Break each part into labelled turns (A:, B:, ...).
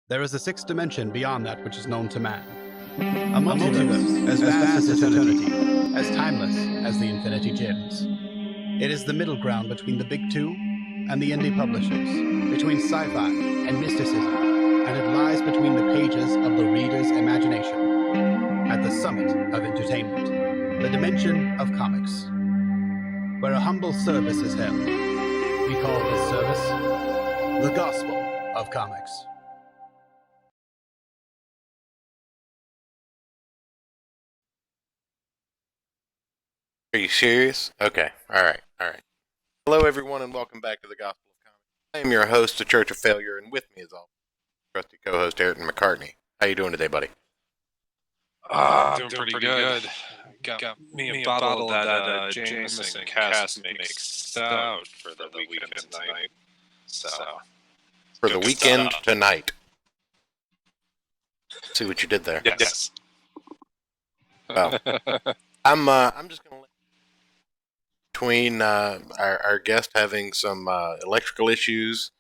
A: There is a sixth dimension beyond that which is known to man. A multiverse as vast as eternity, as timeless as the Infinity Gems. It is the middle ground between the big two and the indie publishers, between sci-fi and mysticism, and it lies between the pages of the reader's imagination. At the summit of entertainment, the dimension of comics, where a humble service is held. We call this service the Gospel of Comics.
B: Are you serious? Okay. All right. Hello, everyone, and welcome back to the Gospel of Comics. I am your host, The Church of Failure, and with me is always trusty co-host Ayrton McCartney. How you doing today, buddy?
C: I'm doing pretty good. Got me a bottle of that Jameson cast mix stout for the weekend tonight. So
B: For the weekend tonight. See what you did there.
C: Yes.
B: Well, I'm just gonna let between our guest having some electrical issues,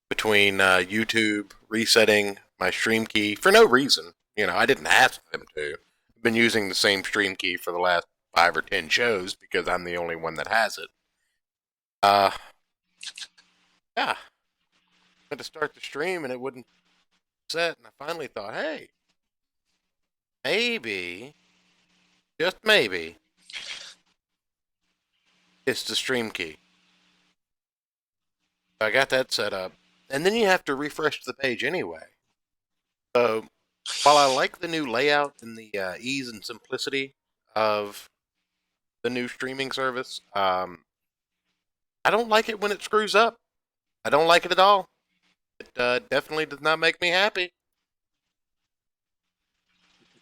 B: between YouTube resetting my stream key for no reason. You know, I didn't ask them to. I've been using the same stream key for the last 5 or 10 shows because I'm the only one that has it. Yeah. I had to start the stream and it wouldn't set, and I finally thought, hey, maybe, just maybe, it's the stream key. I got that set up, and then you have to refresh the page anyway. So, while I like the new layout and the ease and simplicity of the new streaming service, I don't like it when it screws up. I don't like it at all. It definitely does not make me happy.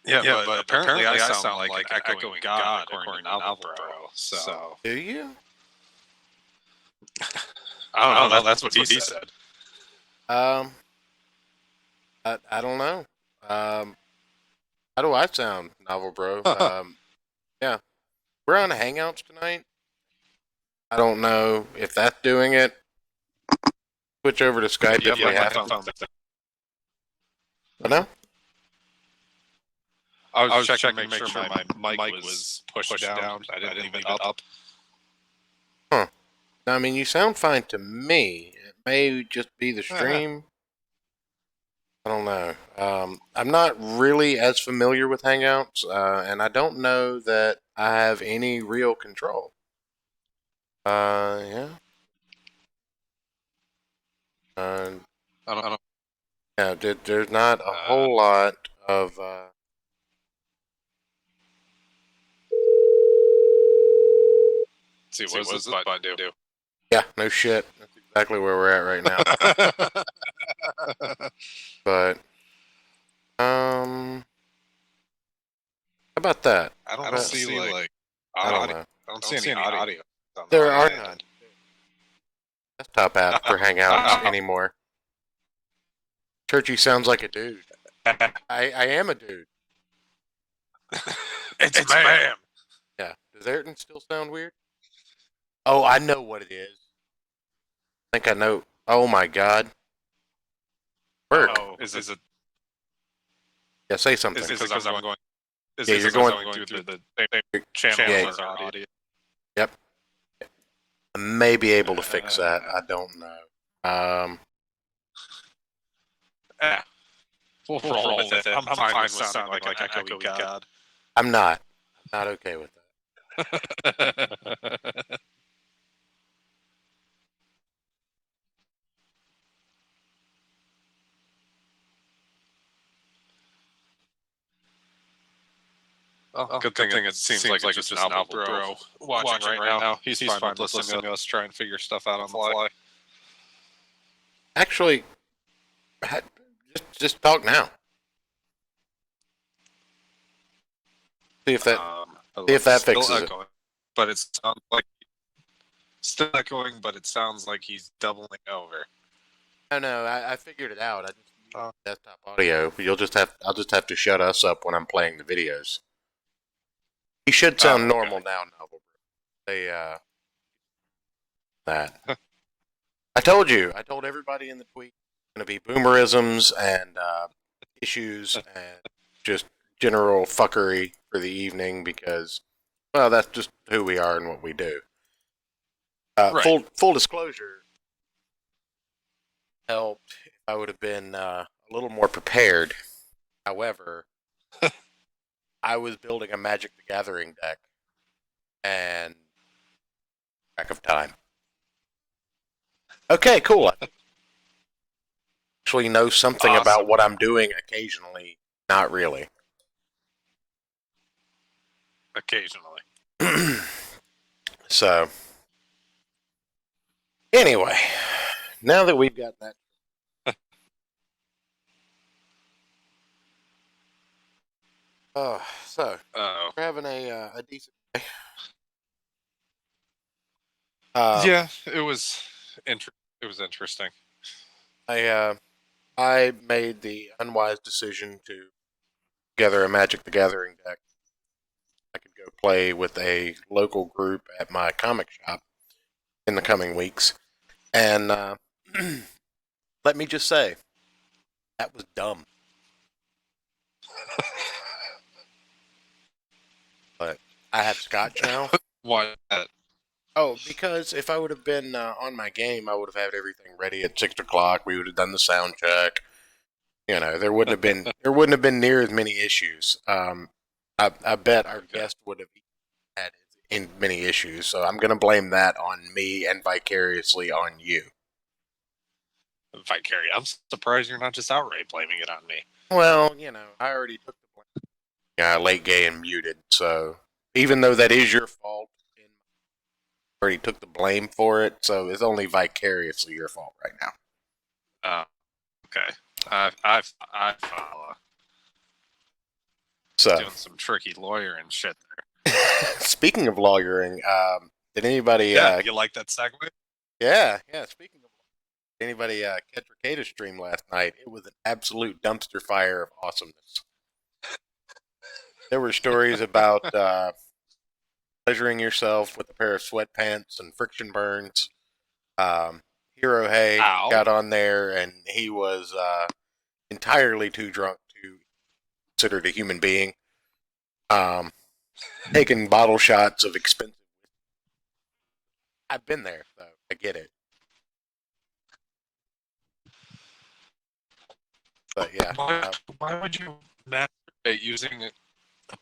C: Yeah, but apparently I sound like an echoing God according to Alvaro. So
B: Do you?
C: I don't know. That's what he said.
B: I don't know. How do I sound, Novel Bro? Yeah. We're on Hangouts tonight. I don't know if that's doing it. Switch over to Skype if we have to. No?
C: I was checking to make sure my mic was pushed down. I didn't leave it up.
B: Huh. I mean, you sound fine to me. It may just be the stream. I don't know. I'm not really as familiar with Hangouts, and I don't know that I have any real control. Yeah.
C: I don't.
B: Yeah, there's not a whole lot of.
C: See, what does this button do?
B: Yeah, no shit. That's exactly where we're at right now. But, how about that?
C: I don't see like
B: I don't
C: audio.
B: know.
C: I don't see any audio.
B: There are none desktop app for Hangouts anymore. Churchy sounds like a dude. I am a dude.
C: It's ma'am.
B: Yeah. Does Ayrton still sound weird? Oh, I know what it is. I think I know. Oh my god. Work.
C: Oh, is it?
B: Yeah, say something.
C: Is it because I'm going? Is
B: Yeah,
C: it
B: you're
C: because
B: going
C: I'm going through the same channel
B: Yeah.
C: as our audio?
B: Yep. I may be able to fix that. I don't know.
C: We'll roll with it. I'm fine with sounding like an echoey God.
B: I'm not. I'm not okay with that.
C: Oh, good thing it seems like it's just an Alvaro watching right now. He's fine with listening to us try and figure stuff out on the fly.
B: Actually, just talk now. See if that fixes it.
C: But it sounds like still echoing, but it sounds like he's doubling over.
B: No, I figured it out. I just use desktop audio. I'll just have to shut us up when I'm playing the videos. He should sound normal now, Novel. That. I told everybody in the tweet going to be boomerisms and issues and just general fuckery for the evening because, well, that's just who we are and what we do.
C: Right.
B: Full disclosure, helped if I would have been a little more prepared. However, I was building a Magic the Gathering deck and track of time. Okay, cool. I actually know something about what I'm doing occasionally. Not really.
C: Occasionally.
B: So, anyway, now that we've got that. So we're having a decent day.
C: Yeah, it was interesting.
B: I made the unwise decision to gather a Magic the Gathering deck. I could go play with a local group at my comic shop in the coming weeks, and let me just say, that was dumb. But I have scotch now.
C: Why?
B: Oh, because if I would have been on my game, I would have had everything ready at 6 o'clock. We would have done the sound check. You know, there wouldn't have been near as many issues. I bet our guest would have had in many issues. So I'm going to blame that on me and vicariously on you.
C: Vicarious. I'm surprised you're not just outright blaming it on me.
B: Well, you know, I already took the blame. Yeah, late gay and muted. So even though that is your fault, I already took the blame for it. So it's only vicariously your fault right now.
C: Okay. I follow.
B: So
C: doing some tricky lawyering shit there.
B: Speaking of lawyering, did anybody?
C: You like that segment?
B: Yeah. Speaking of, did anybody catch Ricada's stream last night? It was an absolute dumpster fire of awesomeness. There were stories about pleasuring yourself with a pair of sweatpants and friction burns. Hero Hay got on there, and he was entirely too drunk to be considered a human being. Taking bottle shots of expensive. I've been there, so I get it. But yeah.
C: Why would you masturbate using a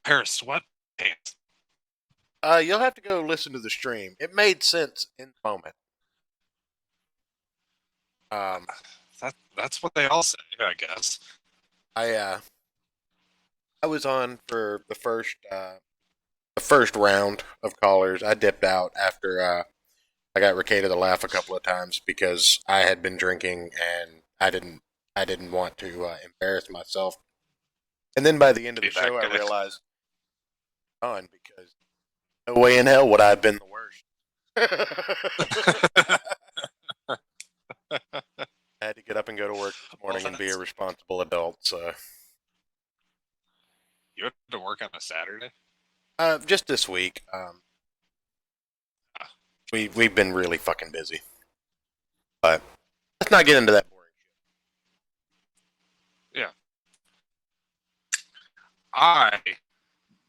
C: pair of sweatpants?
B: You'll have to go listen to the stream. It made sense in the moment.
C: That's what they all say, I guess.
B: I was on for the first round of callers. I dipped out after I got Ricada to laugh a couple of times because I had been drinking and I didn't want to embarrass myself. And then by the end of the show, I realized on because no way in hell would I have been the worst. I had to get up and go to work this morning and be a responsible adult. So
C: you had to work on a Saturday?
B: Just this week. We've been really fucking busy. But let's not get into that boring
C: shit. Yeah. I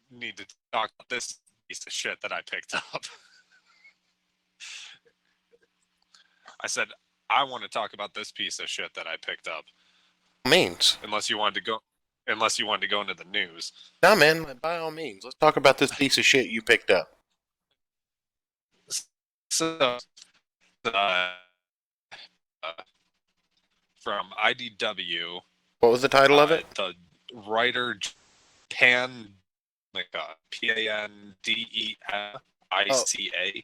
C: need to talk about this piece of shit that I picked up. I said, I want to talk about this piece of shit that I picked up.
B: Means.
C: Unless you wanted to go into the news.
B: No, man, by all means. Let's talk about this piece of shit you picked up.
C: So, from IDW.
B: What was the title of it?
C: The writer Pandemica. Pandemica.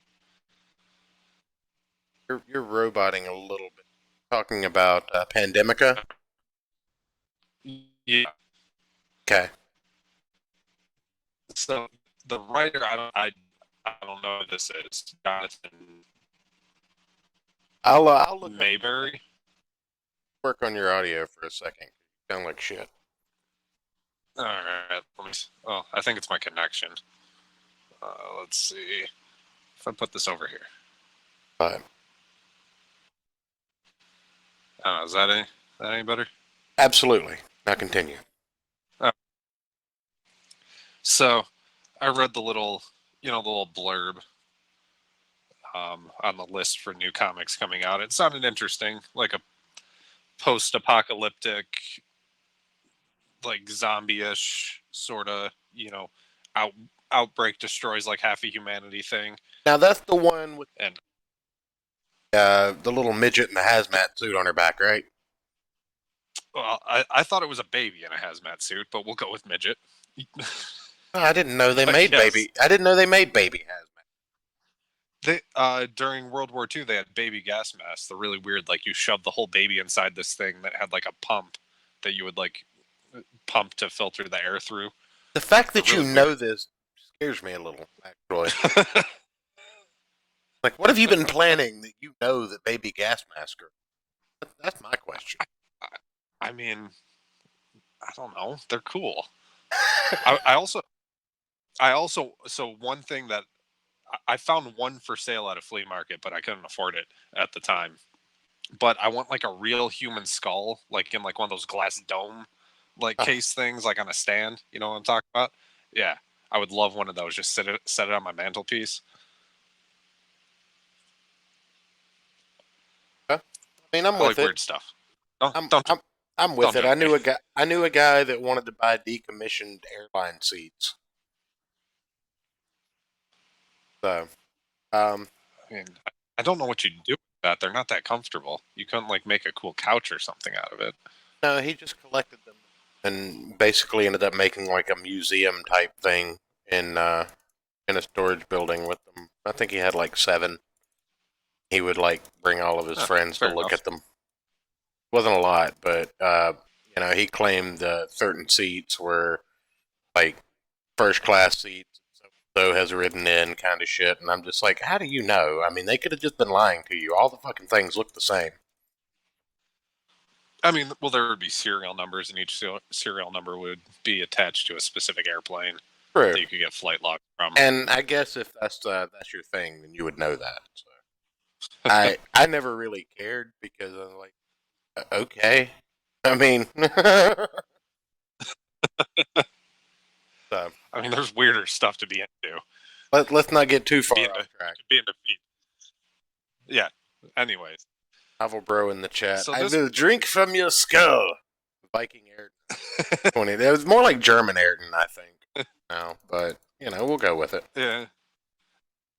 B: You're roboting a little bit. Talking about Pandemica?
C: Yeah.
B: Okay.
C: So the writer, I don't know who this is. Jonathan.
B: I'll look.
C: Mayberry.
B: Work on your audio for a second. You sound like shit.
C: All right. Oh, I think it's my connection. Let's see if I put this over here.
B: Fine.
C: Is that it? That any better?
B: Absolutely. Now continue.
C: So, I read the little blurb on the list for new comics coming out. It sounded interesting, like a post-apocalyptic, like zombie-ish sort of, out outbreak destroys like half of humanity thing.
B: Now that's the one with
C: And
B: the little midget in the hazmat suit on her back, right?
C: well, I thought it was a baby in a hazmat suit, but we'll go with midget.
B: Oh, I didn't know they
C: But
B: made
C: yes.
B: baby. I didn't know they made baby hazmat.
C: They during World War II they had baby gas masks. They're really weird. Like you shove the whole baby inside this thing that had like a pump that you would like pump to filter the air through.
B: The fact that
C: They're
B: you
C: really
B: know this scares me a little, actually. Like, what have you been planning that you know that baby gas masks are? That's my question.
C: I mean, I don't know. They're cool. I also so one thing that I found one for sale at a flea market, but I couldn't afford it at the time. But I want like a real human skull, like in like one of those glass dome like case things, like on a stand. You know what I'm talking about? Yeah, I would love one of those. Just set it on my mantelpiece.
B: I mean, I'm
C: I
B: with
C: like
B: it.
C: weird stuff. Don't
B: I'm,
C: don't
B: I'm, I'm with
C: don't
B: it.
C: judge me.
B: I knew a guy that wanted to buy decommissioned airline seats. So, um,
C: I mean, I don't know what you'd do with that. They're not that comfortable. You couldn't like make a cool couch or something out of it.
B: no, he just collected them and basically ended up making like a museum type thing in a storage building with them. I think he had like 7. He would like bring all of his friends to
C: Fair
B: look
C: enough.
B: at them. Wasn't a lot, but he claimed certain seats were like first class seats. So has ridden in kind of shit, and I'm just like, how do you know? I mean, they could have just been lying to you. All the fucking things look the same.
C: I mean, well, there would be serial numbers, and each serial number would be attached to a specific airplane
B: True.
C: that you could get flight logs from.
B: And I guess if that's your thing, then you would know that. So I never really cared because I was like, okay. I mean, so
C: I mean, there's weirder stuff to be into.
B: let's not get too far
C: Be
B: off
C: into,
B: track.
C: be into feet. Yeah. Anyways,
B: Novel Bro in the chat.
C: So
B: I
C: this-
B: will drink from your skull. Viking Ayrton. 20. It was more like German Ayrton, I think. No, but we'll go with it.
C: yeah.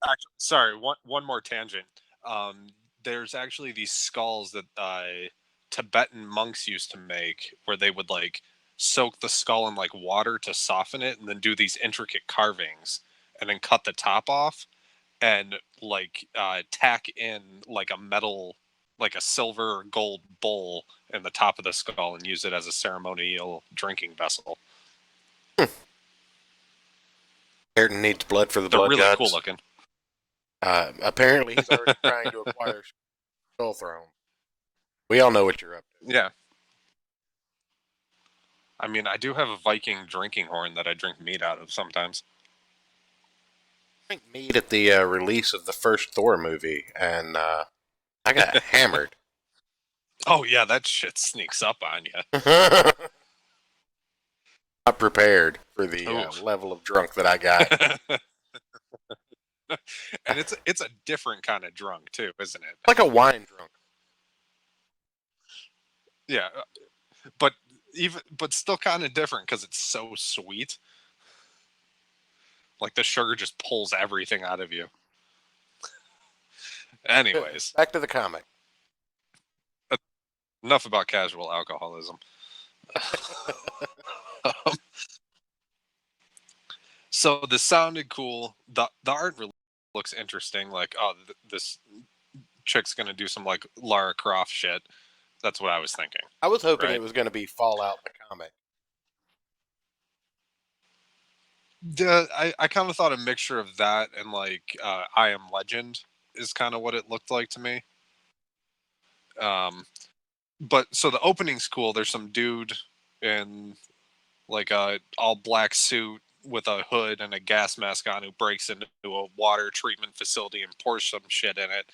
C: Actually, sorry. One more tangent. There's actually these skulls that Tibetan monks used to make, where they would like soak the skull in like water to soften it, and then do these intricate carvings, and then cut the top off, and like tack in like a metal, like a silver or gold bowl in the top of the skull, and use it as a ceremonial drinking vessel.
B: Ayrton needs blood for the
C: They're
B: blood
C: really
B: gods.
C: cool looking.
B: Apparently, he's already trying to acquire Skull Throne. We all know what you're up to.
C: Yeah. I mean, I do have a Viking drinking horn that I drink mead out of sometimes.
B: I drank mead at the release of the first Thor movie, and I got hammered.
C: Oh yeah, that shit sneaks up on you.
B: Not prepared for the level of drunk that I got.
C: And it's a different kind of drunk too, isn't it?
B: Like a wine drunk.
C: Yeah, but still kind of different because it's so sweet. Like the sugar just pulls everything out of you. Anyways,
B: back to the comic.
C: Enough about casual alcoholism. So this sounded cool. The art really looks interesting. Like, oh, this chick's gonna do some like Lara Croft shit. That's what I was thinking.
B: I was hoping
C: Right.
B: it was going to be Fallout the comic.
C: I kind of thought a mixture of that and like I Am Legend is kind of what it looked like to me. But so the opening's cool. There's some dude in like a all black suit with a hood and a gas mask on who breaks into a water treatment facility and pours some shit in it,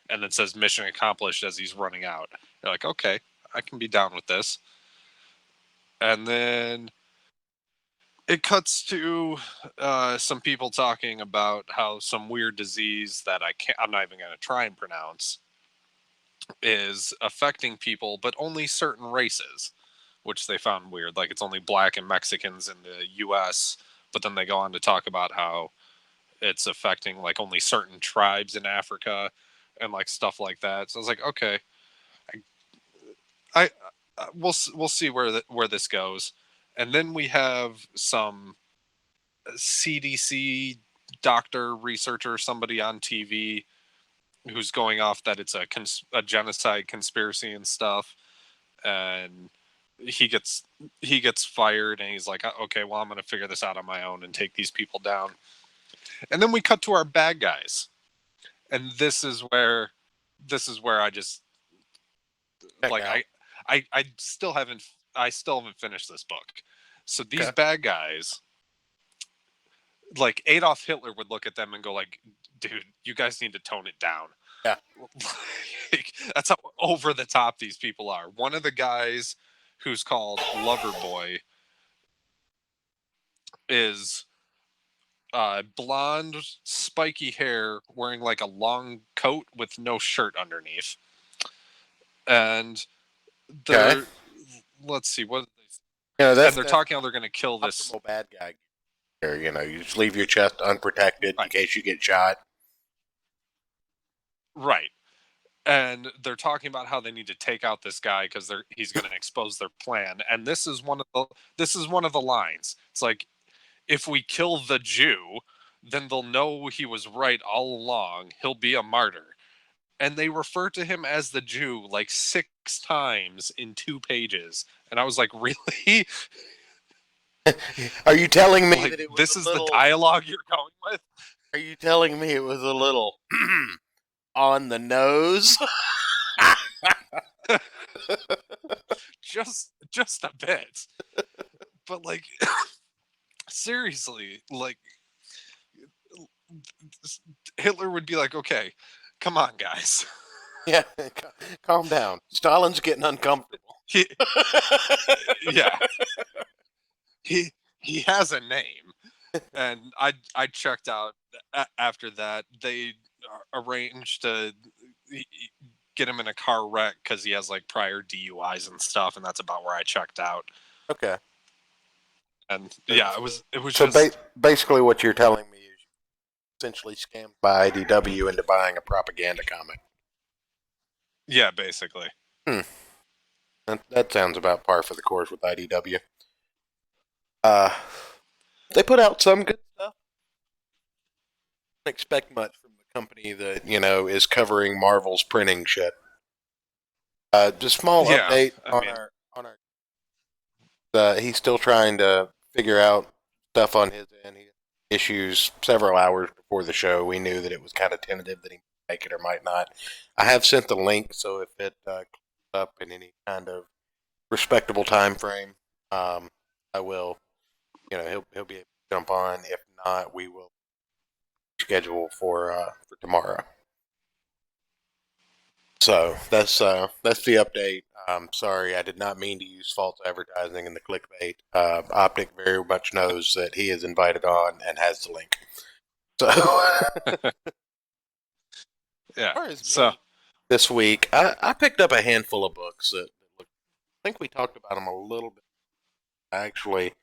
C: and then says "Mission accomplished" as he's running out. You're like, okay, I can be down with this. And then it cuts to some people talking about how some weird disease that I'm not even going to try and pronounce is affecting people, but only certain races, which they found weird. Like it's only black and Mexicans in the U.S., but then they go on to talk about how it's affecting like only certain tribes in Africa and like stuff like that. So I was like, okay, I we'll see where this goes. And then we have some CDC doctor, researcher, somebody on TV who's going off that it's a genocide conspiracy and stuff, and he gets fired, and he's like, okay, well, I'm going to figure this out on my own and take these people down. And then we cut to our bad guys, and this is where I just like I still haven't finished this book. So these bad guys, like Adolf Hitler would look at them and go like, dude, you guys need to tone it down.
B: Yeah.
C: Like, that's how over the top these people are. One of the guys who's called Loverboy is blonde, spiky hair, wearing like a long coat with no shirt underneath. And let's see, what and they're talking how they're going to kill this
B: bad guy. You just leave your chest unprotected in case you get shot.
C: Right. And they're talking about how they need to take out this guy because he's going to expose their plan. And this is one of the lines. It's like, if we kill the Jew, then they'll know he was right all along. He'll be a martyr. And they refer to him as the Jew like 6 times in 2 pages. And I was like, really?
B: Are you telling me that
C: this is the dialogue you're going with?
B: Are you telling me it was a little on the nose?
C: just a bit. But like seriously, like Hitler would be like, okay, come on guys.
B: Yeah, calm down. Stalin's getting uncomfortable.
C: Yeah. He has a name. And I checked out after that. They arranged to get him in a car wreck because he has like prior DUIs and stuff, and that's about where I checked out.
B: Okay.
C: And yeah, it was
B: so
C: just
B: basically what you're telling me is essentially scammed by IDW into buying a propaganda comic.
C: Yeah, basically.
B: That sounds about par for the course with IDW. They put out some good stuff. I don't expect much from the company that, is covering Marvel's printing shit. Just small update on our he's still trying to figure out stuff on his end. He had issues several hours before the show. We knew that it was kind of tentative that he might make it or might not. I have sent the link, so if it comes up in any kind of respectable time frame, I will. He'll be able to jump on. If not, we will schedule for tomorrow. So that's the update. Sorry, I did not mean to use false advertising in the clickbait. Optic very much knows that he is invited on and has the link. So
C: yeah. So
B: this week, I picked up a handful of books that I think we talked about them a little bit. Actually,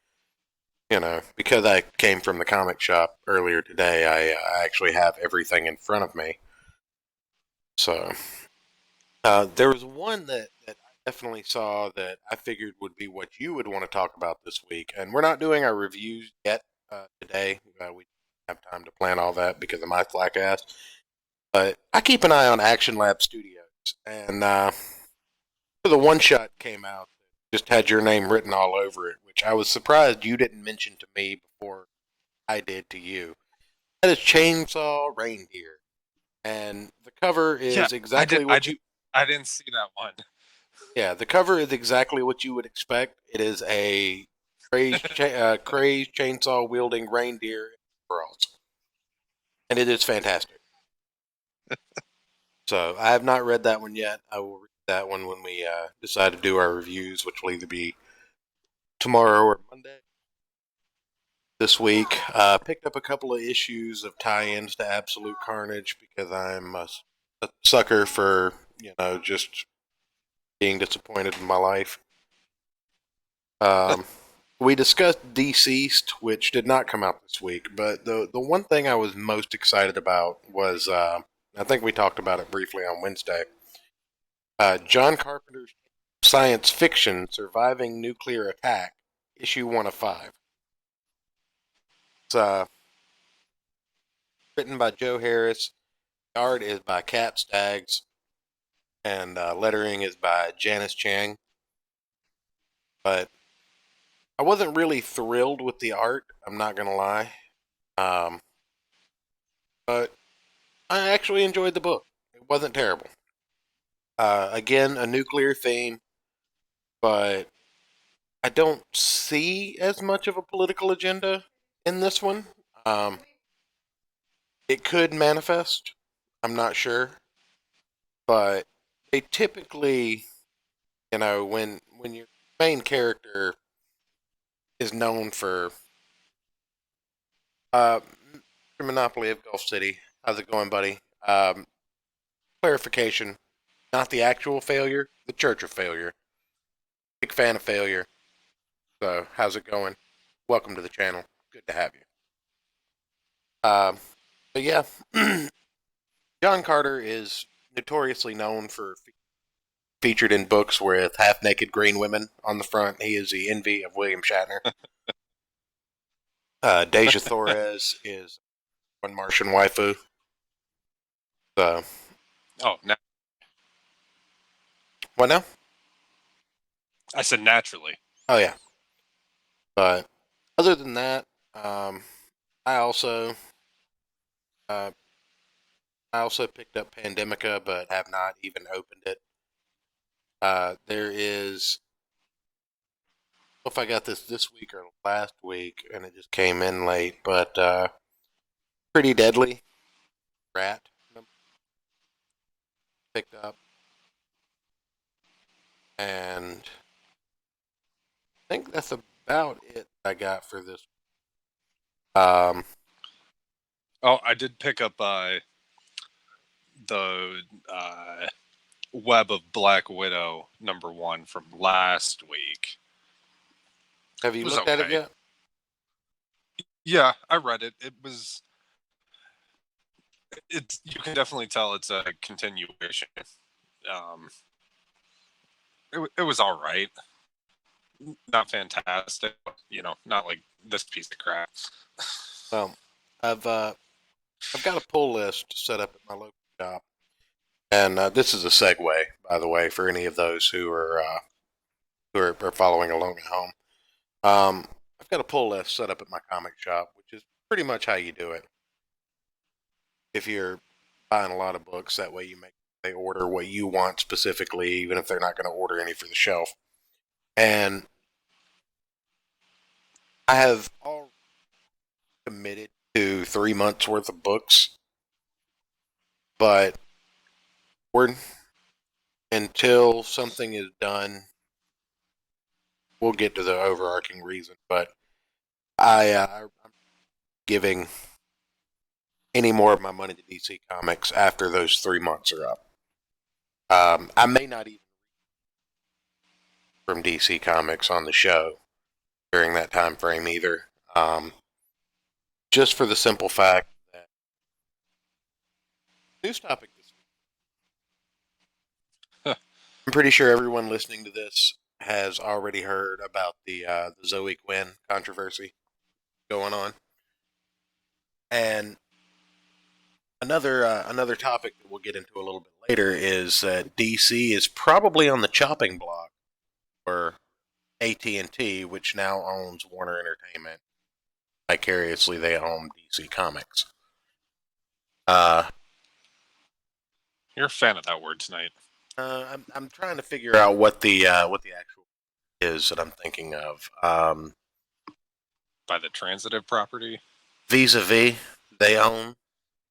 B: because I came from the comic shop earlier today, I actually have everything in front of me. So there was one that I definitely saw that I figured would be what you would want to talk about this week. And we're not doing our reviews yet today. We don't have time to plan all that because of my slack ass. But I keep an eye on Action Lab Studios. And the one shot came out that just had your name written all over it, which I was surprised you didn't mention to me before I did to you. That is Chainsaw Reindeer. And the cover is exactly what you...
C: I didn't see that one.
B: Yeah, the cover is exactly what you would expect. It is a crazed chainsaw wielding reindeer overalls. And it is fantastic. So I have not read that one yet. I will read that one when we decide to do our reviews, which will either be tomorrow or Monday. This week, picked up a couple of issues of tie-ins to Absolute Carnage because I'm a sucker for just being disappointed in my life. We discussed Deceased, which did not come out this week, but the one thing I was most excited about was I think we talked about it briefly on Wednesday. John Carpenter's science fiction Surviving Nuclear Attack, issue 1 of 5. It's written by Joe Harris. Art is by Cat Staggs, and lettering is by Janice Chang. But I wasn't really thrilled with the art, I'm not going to lie. But I actually enjoyed the book. It wasn't terrible. Again, a nuclear theme, but I don't see as much of a political agenda in this one. It could manifest. I'm not sure. But they typically, when your main character is known for Monopoly of Gulf City. How's it going, buddy? Clarification, not the actual failure, the Church of Failure. Big fan of failure. So, how's it going? Welcome to the channel. Good to have you. But yeah, John Carter is notoriously known for featured in books with half-naked green women on the front. He is the envy of William Shatner. Deja Torres is one Martian waifu. So,
C: Now
B: what now?
C: I said naturally.
B: Oh yeah. But other than that, I also picked up Pandemica, but have not even opened it. There is, I don't know if I got this week or last week, and it just came in late, but Pretty Deadly Rat picked up, and I think that's about it I got for this.
C: I did pick up the Web of Black Widow #1 from last week.
B: Have you
C: It was
B: looked at it
C: okay.
B: yet?
C: Yeah, I read it. It's you can definitely tell it's a continuation. It was all right. Not fantastic, not like this piece of crap.
B: Well, I've got a pull list set up at my local shop, and this is a segue, by the way, for any of those who are following along at home. I've got a pull list set up at my comic shop, which is pretty much how you do it. If you're buying a lot of books, that way they order what you want specifically, even if they're not going to order any for the shelf. And I have already committed to 3 months worth of books, but until something is done, we'll get to the overarching reason. But I'm giving any more of my money to DC Comics after those 3 months are up. I may not even from DC Comics on the show during that time frame either. Just for the simple fact that news topic this week. I'm pretty sure everyone listening to this has already heard about the Zoe Quinn controversy going on, and another topic that we'll get into a little bit later is that DC is probably on the chopping block for AT&T, which now owns Warner Entertainment. Vicariously, they own DC Comics.
C: You're a fan of that word tonight.
B: I'm trying to figure out what the actual is that I'm thinking of.
C: By the transitive property.
B: Vis-a-vis, they own.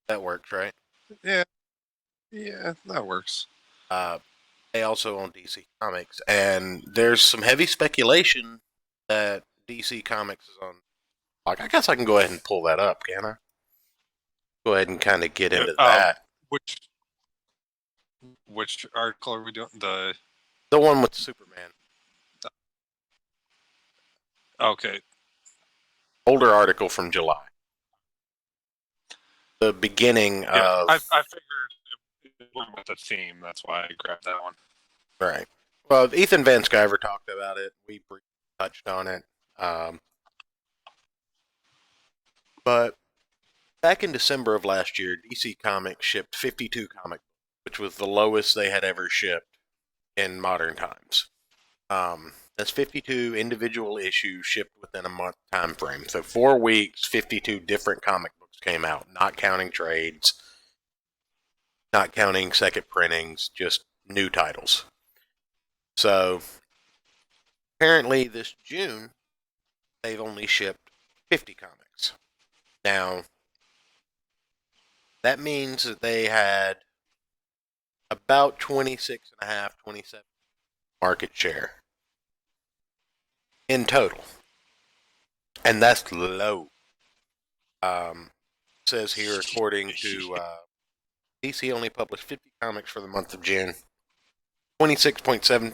B: That works, right?
C: Yeah, that works.
B: they also own DC Comics, and there's some heavy speculation that DC Comics is on. Like, I guess I can go ahead and pull that up, can I? Go ahead and kind of get into that.
C: Which article are we doing?
B: The one with Superman.
C: Okay.
B: Older article from July. The beginning of.
C: I figured it went with the theme. That's why I grabbed that one.
B: Right. Well, Ethan Van Sciver talked about it. We briefly touched on it. But back in December of last year, DC Comics shipped 52 comic books, which was the lowest they had ever shipped in modern times. That's 52 individual issues shipped within a month time frame. So 4 weeks, 52 different comic books came out, not counting trades, not counting second printings, just new titles. So apparently this June, they've only shipped 50 comics. Now, that means that they had about 26.5, 27 market share in total. And that's low. Says here, according to DC only published 50 comics for the month of June. 26.71%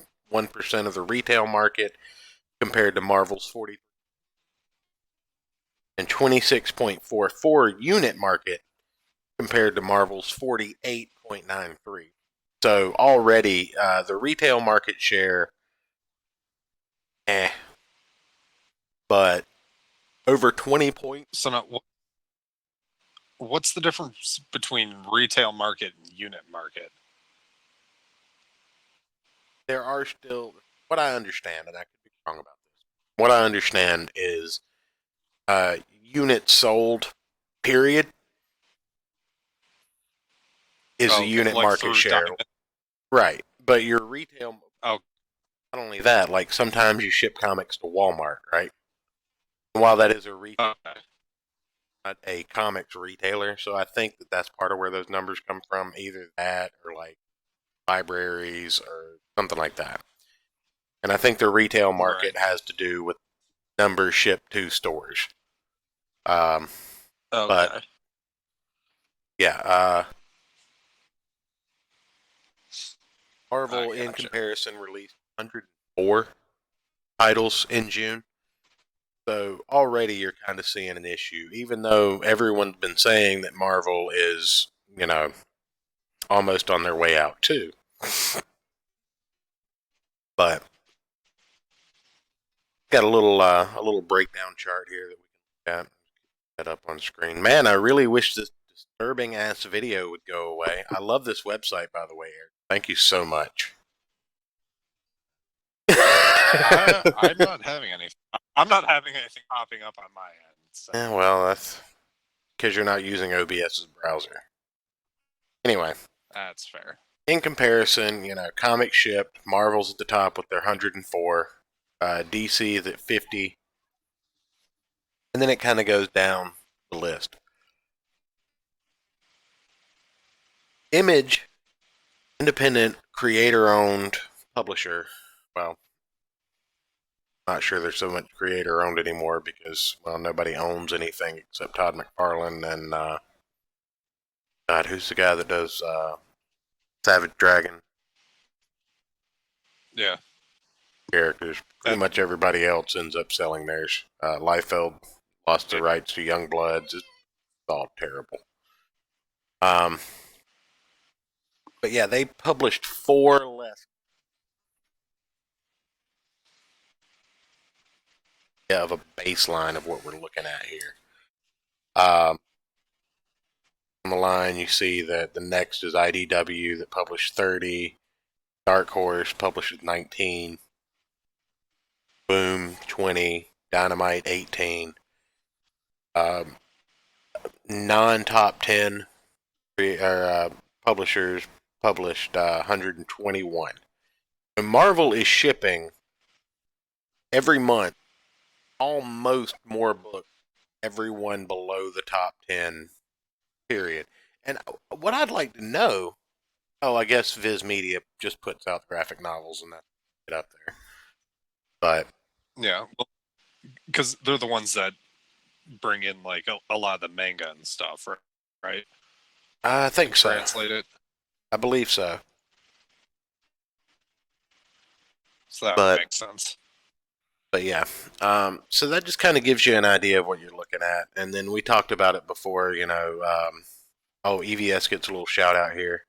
B: of the retail market compared to Marvel's 40. And 26.44 unit market compared to Marvel's 48.93. So already the retail market share, but over 20 points.
C: So now, what's the difference between retail market and unit market?
B: There are still, what I understand, and I could be wrong about this, what I understand is units sold, period, is the unit
C: like
B: market share.
C: Diamond.
B: Right. But your retail,
C: not
B: only that, like sometimes you ship comics to Walmart, right? And while that is a retail, not a comics retailer, so I think that that's part of where those numbers come from, either that or like libraries or something like that. And I think the retail market has to do with numbers shipped to stores. But yeah, Marvel in comparison released 104 titles in June. So already you're kind of seeing an issue, even though everyone's been saying that Marvel is, almost on their way out too. But got a little breakdown chart here that we can look at. That up on screen. Man, I really wish this disturbing ass video would go away. I love this website, by the way, Eric. Thank you so much.
C: I'm not having anything. I'm not having anything popping up on my end. So.
B: Yeah, well, that's because you're not using OBS's browser. Anyway,
C: that's fair.
B: In comparison, comic shipped, Marvel's at the top with their 104, DC is at 50, and then it kind of goes down the list. Image, independent, creator-owned publisher. Well, not sure there's so much creator-owned anymore because, well, nobody owns anything except Todd McFarlane and, God, who's the guy that does Savage Dragon?
C: Yeah.
B: Characters. Pretty much everybody else ends up selling theirs. Liefeld lost the rights to Youngbloods. It's all terrible. But yeah, they published 4 less. Yeah, of a baseline of what we're looking at here. On the line, you see that the next is IDW that published 30. Dark Horse publishes 19. Boom, 20. Dynamite, 18. Non-top 10 publishers published 121. And Marvel is shipping every month almost more books, everyone below the top 10, period. And what I'd like to know, Oh, I guess Viz Media just puts out graphic novels and that get up there. But
C: Yeah, because they're the ones that bring in like a lot of the manga and stuff, right?
B: I think
C: And
B: so.
C: translate it,
B: I believe so.
C: so that would
B: But
C: make sense.
B: But yeah, so that just kind of gives you an idea of what you're looking at. And then we talked about it before, EVS gets a little shout out here.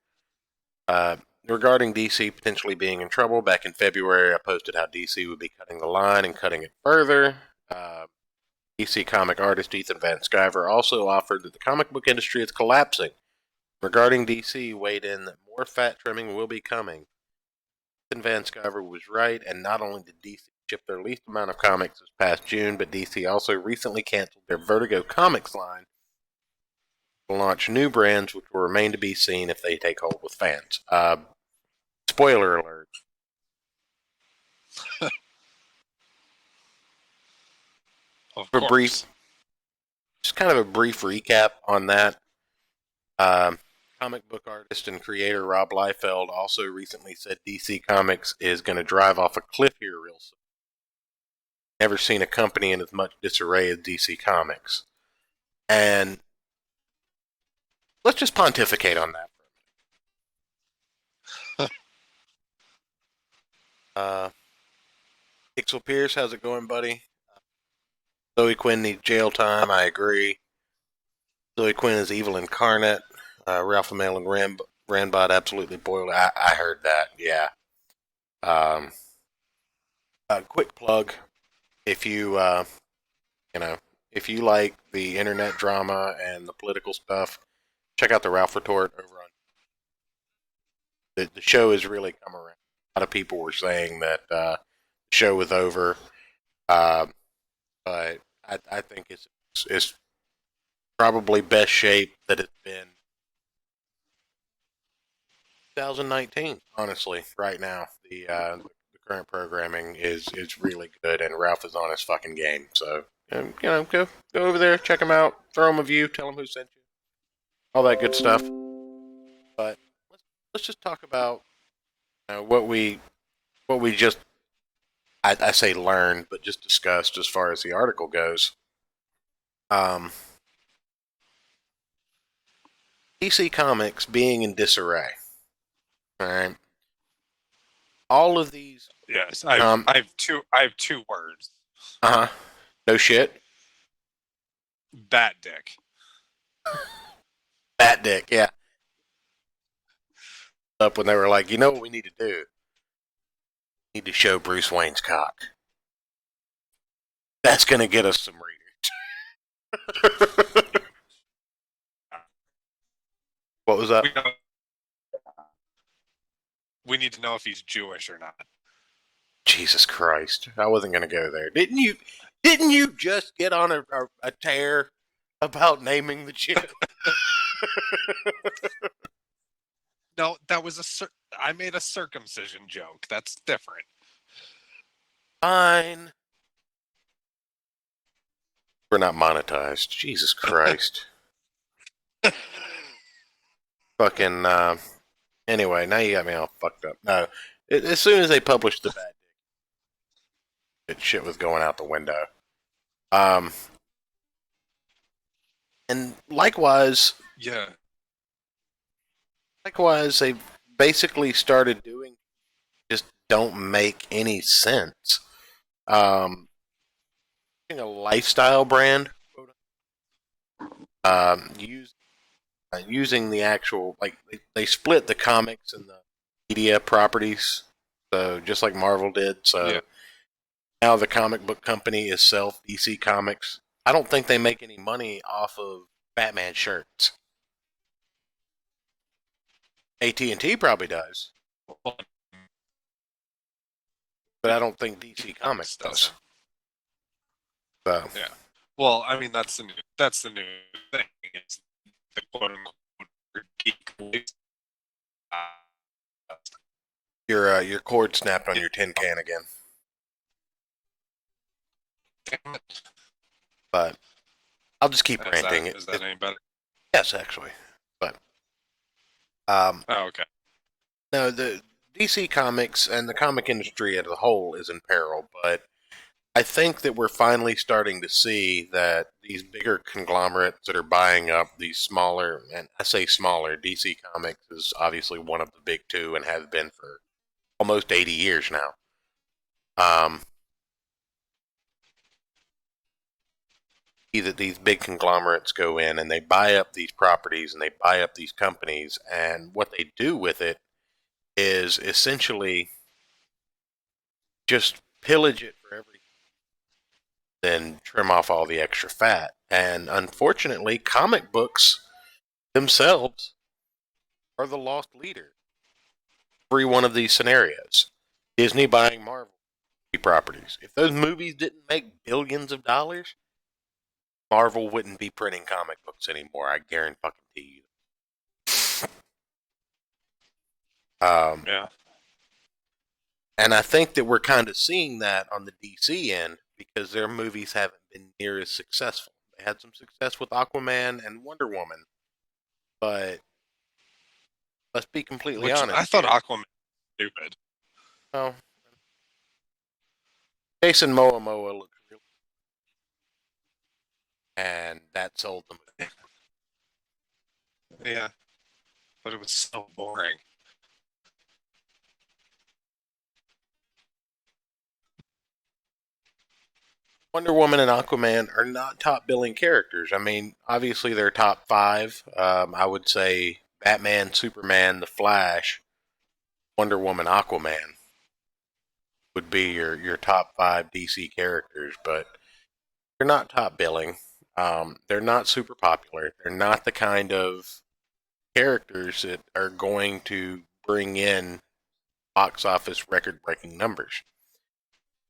B: Regarding DC potentially being in trouble, back in February, I posted how DC would be cutting the line and cutting it further. DC comic artist Ethan Van Sciver also offered that the comic book industry is collapsing. Regarding DC, weighed in that more fat trimming will be coming. Van Sciver was right, and not only did DC ship their least amount of comics this past June, but DC also recently canceled their Vertigo Comics line to launch new brands, which will remain to be seen if they take hold with fans. Spoiler alert.
C: Of
B: For
C: course.
B: just kind of a brief recap on that. Comic book artist and creator Rob Liefeld also recently said DC Comics is going to drive off a cliff here real soon. Never seen a company in as much disarray as DC Comics. And let's just pontificate on that. Pixel Pierce, how's it going, buddy? Zoe Quinn needs jail time. I agree. Zoe Quinn is evil incarnate. Ralph Mail and Ranbot absolutely boiled. I heard that. Yeah. Quick plug: if you if you like the internet drama and the political stuff, check out the Ralph Retort over on. The show has really come around. A lot of people were saying that the show was over, but I think it's probably best shape that it's been 2019. Honestly, right now the current programming is really good, and Ralph is on his fucking game. So go over there, check him out, throw him a view, tell him who sent you, all that good stuff. But let's just talk about what we just I say learned, but just discussed as far as the article goes. DC Comics being in disarray. All right. All of these.
C: Yes, I have two words.
B: No shit.
C: Bat dick.
B: Bat dick. Yeah. Up when they were like, you know what we need to do? We need to show Bruce Wayne's cock. That's gonna get us some readers. What was that?
C: We need to know if he's Jewish or not.
B: Jesus Christ! I wasn't gonna go there. Didn't you? Didn't you just get on a tear about naming the chip?
C: No, that was I made a circumcision joke. That's different.
B: Fine. We're not monetized. Jesus Christ. Fucking. Anyway, now you got me all fucked up. No, as soon as they published the bad dick, shit was going out the window. And likewise,
C: Yeah.
B: Likewise, they basically started doing just don't make any sense. A lifestyle brand, using the actual they split the comics and the media properties, so just like Marvel did. So
C: Yeah.
B: now the comic book company is self DC Comics. I don't think they make any money off of Batman shirts. AT&T probably does, but I don't think DC Comics does. So
C: Yeah. Well, I mean that's the new thing. It's the quote unquote geek.
B: your cord snapped on your tin can again.
C: Damn it.
B: But I'll just keep ranting.
C: Is that any better?
B: Yes, actually. But
C: Oh, okay.
B: No, the DC Comics and the comic industry as a whole is in peril, but I think that we're finally starting to see that these bigger conglomerates that are buying up these smaller, and I say smaller, DC Comics is obviously one of the big two and has been for almost 80 years now. That these big conglomerates go in and they buy up these properties and they buy up these companies, and what they do with it is essentially just pillage it for everything, then trim off all the extra fat. And unfortunately, comic books themselves are the lost leader. Every one of these scenarios. Disney buying Marvel properties. If those movies didn't make billions of dollars, Marvel wouldn't be printing comic books anymore. I guarantee you.
C: Yeah.
B: And I think that we're kind of seeing that on the DC end because their movies haven't been near as successful. They had some success with Aquaman and Wonder Woman, but let's be completely honest.
C: I thought
B: here.
C: Aquaman was stupid.
B: Oh, Jason Momoa looks really, and that sold the movie.
C: Yeah, but it was so boring.
B: Wonder Woman and Aquaman are not top billing characters. I mean, obviously they're top five. I would say Batman, Superman, The Flash, Wonder Woman, Aquaman would be your top five DC characters, but they're not top billing. They're not super popular. They're not the kind of characters that are going to bring in box office record breaking numbers.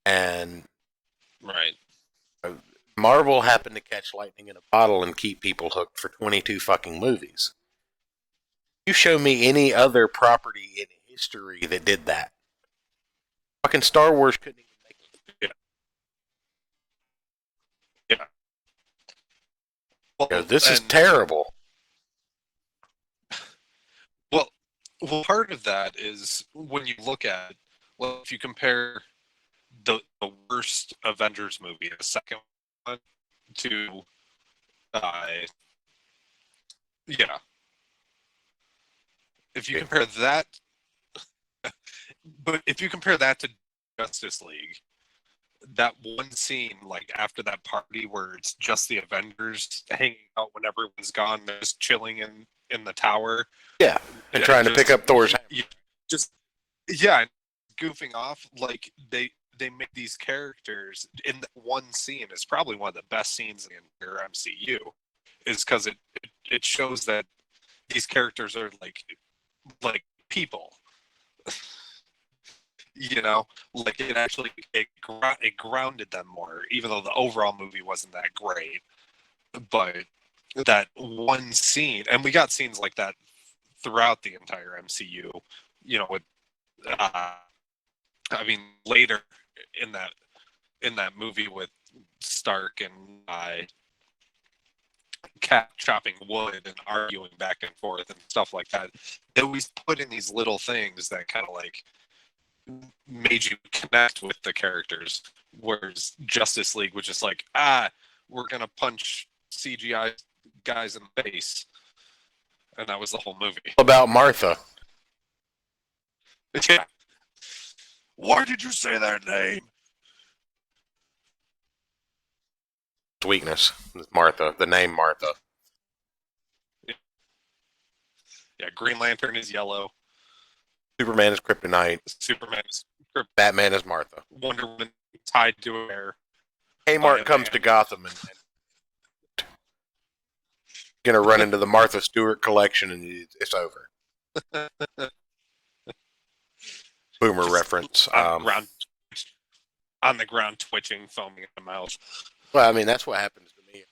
B: And
C: Right.
B: Marvel happened to catch lightning in a bottle and keep people hooked for 22 fucking movies. You show me any other property in history that did that. Fucking Star Wars couldn't even make it.
C: Yeah. Well,
B: This is terrible.
C: Well, part of that is when you look at, well, if you compare the worst Avengers movie, the second one, to, yeah, if you compare that, but if you compare that to Justice League, that one scene, like after that party where it's just the Avengers hanging out when everyone's gone, they're just chilling in the tower.
B: Yeah, and trying to pick up Thor's hammer.
C: Just, yeah, goofing off. Like they make these characters in that one scene. It's probably one of the best scenes in the entire MCU, is because it shows that these characters are like people. You know, like it actually it grounded them more, even though the overall movie wasn't that great. But that one scene, and we got scenes like that throughout the entire MCU. You know, with I mean, later in that movie with Stark and Cap chopping wood and arguing back and forth and stuff like that, they always put in these little things that kind of like made you connect with the characters. Whereas Justice League was just like, we're gonna punch CGI guys in the face, and that was the whole movie.
B: About Martha.
C: Yeah. Why did you say that name?
B: Weakness. Martha. The name Martha.
C: Yeah, Green Lantern is yellow.
B: Superman is kryptonite.
C: Superman is
B: Batman is Martha.
C: Wonder Woman tied to a bear.
B: Kmart comes to Gotham and gonna run into the Martha Stewart collection and it's over. Boomer
C: Just
B: reference.
C: On the ground, twitching, foaming at the mouth.
B: Well, I mean, that's what happens to me.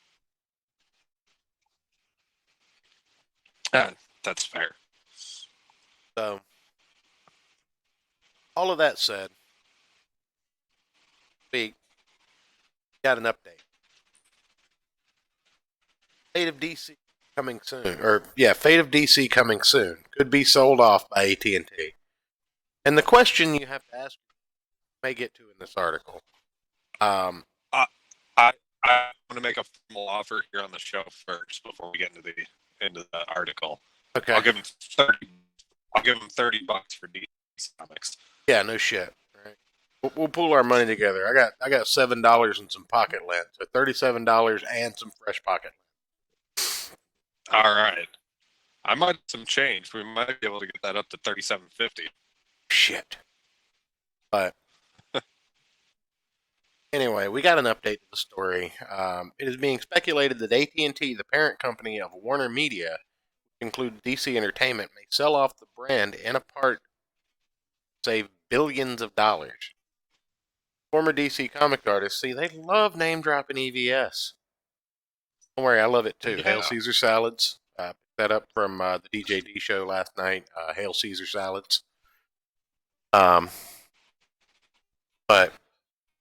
C: That's fair.
B: So, all of that said, we got an update. Fate of DC coming soon, Fate of DC coming soon. Could be sold off by AT&T. And the question you have to ask, may get to in this article.
C: I I want to make a formal offer here on the show first before we get into the article.
B: Okay.
C: I'll give him 30. I'll give him $30 for DC Comics.
B: Yeah, no shit. Right. We'll pool our money together. I got $7 and some pocket lint, so $37 and some fresh pocket lint.
C: All right. I might have some change. We might be able to get that up to $37.50.
B: Shit. But anyway, we got an update to the story. It is being speculated that AT&T, the parent company of Warner Media, which includes DC Entertainment, may sell off the brand in a part, save billions of dollars. Former DC comic artists, see, they love name dropping EVS. Don't worry, I love it too.
C: Yeah.
B: Hail Caesar salads. Picked that up from the DJD show last night. Hail Caesar salads. But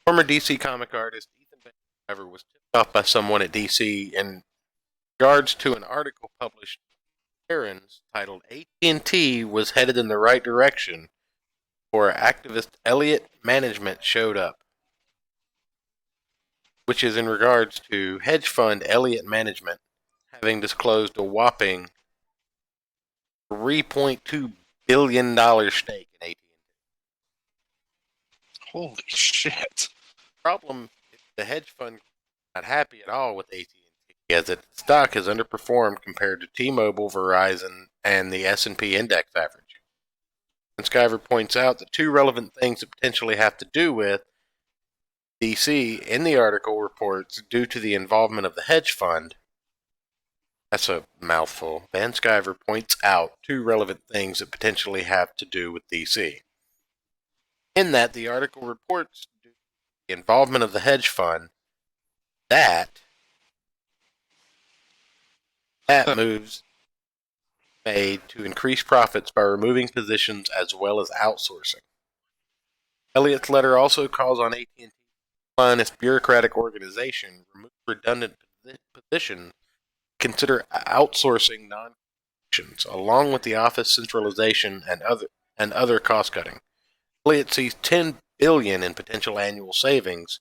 B: former DC comic artist Ethan Van Sciver was tipped off by someone at DC in regards to an article published in Barron's titled "AT&T was headed in the right direction," before activist Elliott Management showed up, which is in regards to hedge fund Elliott Management having disclosed a whopping $3.2 billion stake in AT&T.
C: Holy shit.
B: The problem is the hedge fund is not happy at all with AT&T, as its stock has underperformed compared to T-Mobile, Verizon, and the S&P index average. And Skyver points out that two relevant things that potentially have to do with DC in the article reports due to the involvement of the hedge fund. That's a mouthful. Van Sciver points out two relevant things that potentially have to do with DC. In that, the article reports the involvement of the hedge fund, that moves made to increase profits by removing positions as well as outsourcing. Elliott's letter also calls on AT&T to define its bureaucratic organization, remove redundant positions, consider outsourcing non-functions, along with the office centralization and other cost cutting. Elliott sees $10 billion in potential annual savings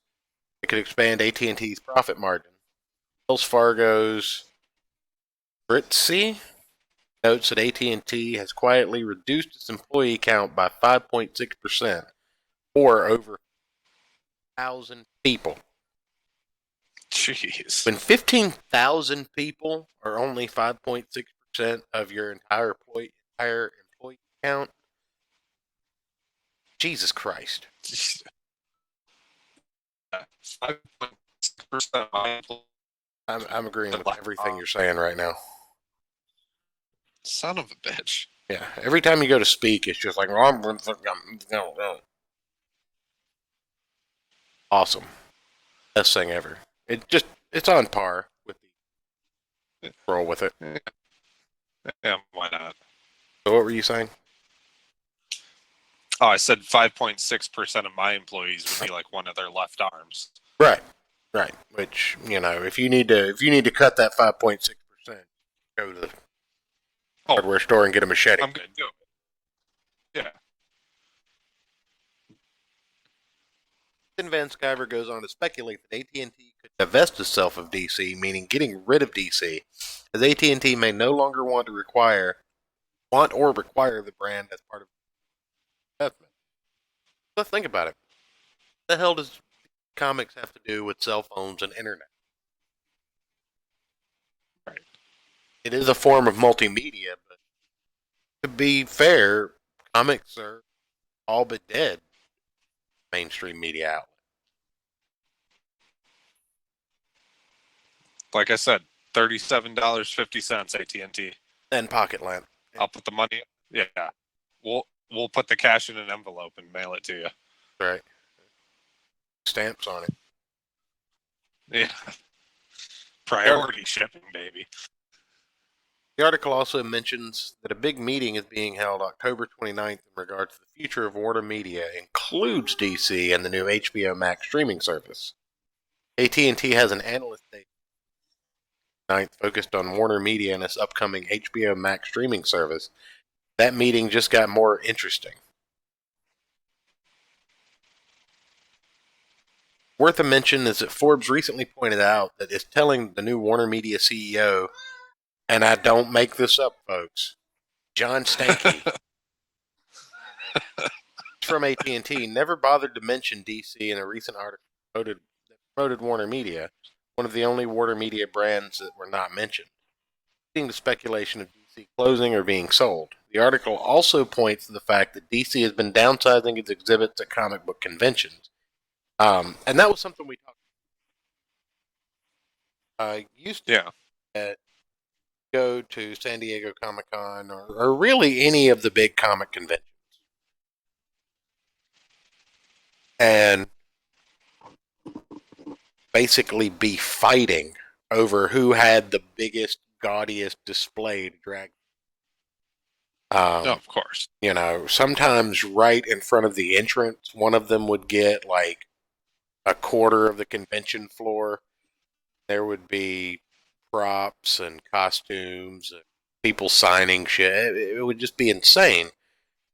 B: that could expand AT&T's profit margin. Wells Fargo's Fritzy notes that AT&T has quietly reduced its employee count by 5.6%, or over 1,000 people.
C: Jeez.
B: When 15,000 people are only 5.6% of your entire employee count, Jesus Christ.
C: 5.6% of my employees.
B: I'm agreeing with everything you're saying right now.
C: Son of a bitch.
B: Yeah, every time you go to speak, it's just like, awesome. Best thing ever. It's on par with the roll with it.
C: Yeah, why not?
B: So what were you saying?
C: Oh, I said 5.6% of my employees would be like one of their left arms.
B: Right. Which, if you need to cut that 5.6%, go to the hardware store and get a machete.
C: I'm good. Do it. Yeah.
B: Then Van Sciver goes on to speculate that AT&T could divest itself of DC, meaning getting rid of DC, as AT&T may no longer want or require the brand as part of the investment. Let's think about it. What the hell does comics have to do with cell phones and internet?
C: Right.
B: It is a form of multimedia, but to be fair, comics are all but dead mainstream media outlet.
C: Like I said, $37.50 AT&T.
B: And pocket lamp.
C: I'll put the money. Yeah. We'll put the cash in an envelope and mail it to you.
B: Right. Stamps on it.
C: Yeah. Priority shipping, baby.
B: The article also mentions that a big meeting is being held October 29th in regards to the future of Warner Media, includes DC and the new HBO Max streaming service. AT&T has an analyst day 9th focused on Warner Media and its upcoming HBO Max streaming service. That meeting just got more interesting. worth a mention is that Forbes recently pointed out that it's telling the new Warner Media CEO, and I don't make this up, folks, John Stankey from AT&T never bothered to mention DC in a recent article that promoted Warner Media, one of the only Warner Media brands that were not mentioned, leading to speculation of DC closing or being sold. The article also points to the fact that DC has been downsizing its exhibits at comic book conventions. And that was something we talked about. Used to go to San Diego Comic-Con or really any of the big comic conventions. And basically be fighting over who had the biggest, gaudiest display to drag.
C: Of course.
B: You know, sometimes right in front of the entrance, one of them would get like a quarter of the convention floor. There would be props and costumes and people signing shit. It would just be insane.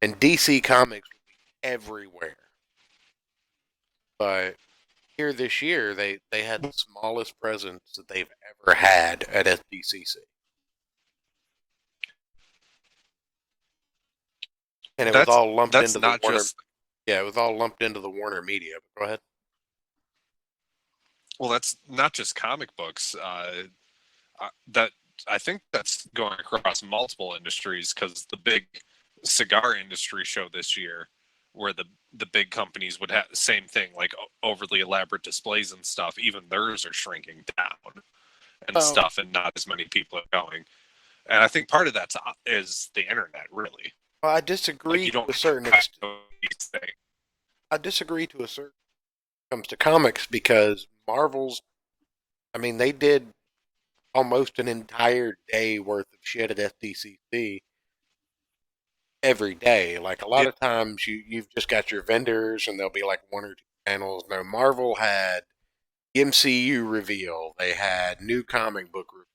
B: And DC Comics would be everywhere. But here this year, they had the smallest presence that they've ever had at SDCC. And it was all lumped into the Warner. Yeah, it was all lumped into the Warner Media. But go ahead.
C: Well, that's not just comic books. That I think that's going across multiple industries, because the big cigar industry show this year, where the big companies would have the same thing, like overly elaborate displays and stuff. Even theirs are shrinking down and stuff, and not as many people are going. And I think part of that is the internet, really.
B: Well, I disagree to a certain extent. I disagree to a certain when it comes to comics, because Marvel's, I mean, they did almost an entire day worth of shit at FDCC every day. Like a lot of times you've just got your vendors and there'll be like one or two panels. No, Marvel had MCU reveal. They had new comic book reveal.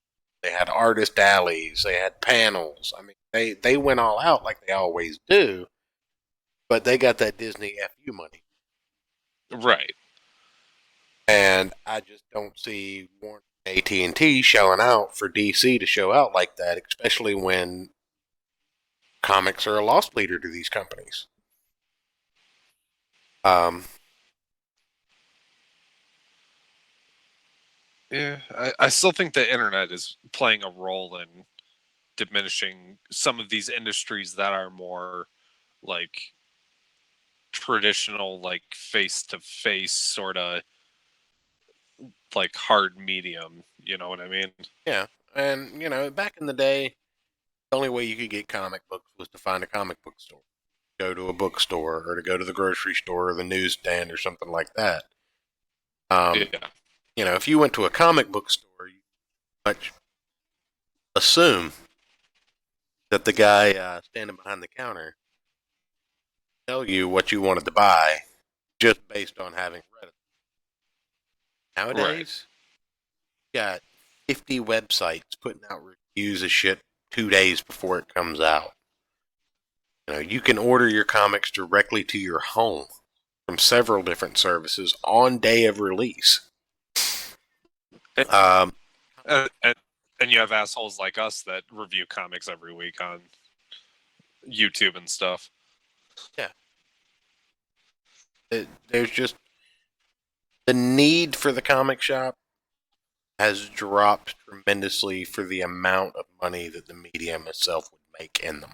B: They had artist alleys. They had panels. I mean, they went all out like they always do, but they got that Disney FU money.
C: Right.
B: And I just don't see Warner AT&T showing out for DC to show out like that, especially when comics are a loss leader to these companies.
C: Yeah, I still think the internet is playing a role in diminishing some of these industries that are more like traditional, like face-to-face sort of like hard medium. You know what I mean?
B: Yeah, and you know, back in the day, the only way you could get comic books was to find a comic book store, go to a bookstore, or to go to the grocery store or the newsstand or something like that.
C: Yeah.
B: You know, if you went to a comic book store, you much assume that the guy standing behind the counter tell you what you wanted to buy just based on having read it. Nowadays, you got 50 websites putting out reviews of shit 2 days before it comes out. You know, you can order your comics directly to your home from several different services on day of release.
C: And you have assholes like us that review comics every week on YouTube and stuff.
B: Yeah. There's just the need for the comic shop has dropped tremendously for the amount of money that the medium itself would make in them.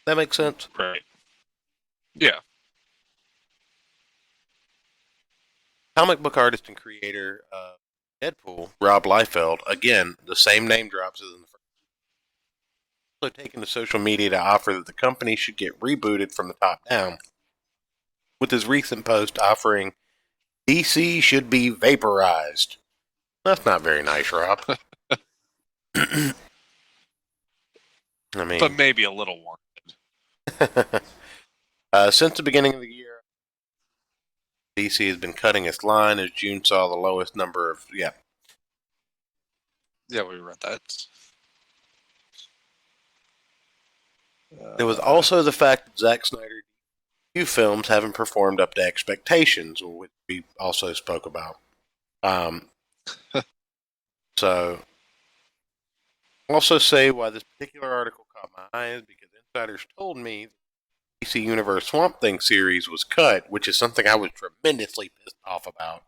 B: That makes sense?
C: Right. Yeah.
B: Comic book artist and creator of Deadpool, Rob Liefeld, again, the same name drops as in the first. Also taken to social media to offer that the company should get rebooted from the top down, with his recent post offering DC should be vaporized. That's not very nice, Rob. I mean,
C: but maybe a little
B: warranted. Since the beginning of the year, DC has been cutting its line as June saw the lowest number of
C: Yeah, we read that.
B: There was also the fact that Zack Snyder few films haven't performed up to expectations, which we also spoke about. So, I'll also say why this particular article caught my eye is because insiders told me the DC Universe Swamp Thing series was cut, which is something I was tremendously pissed off about,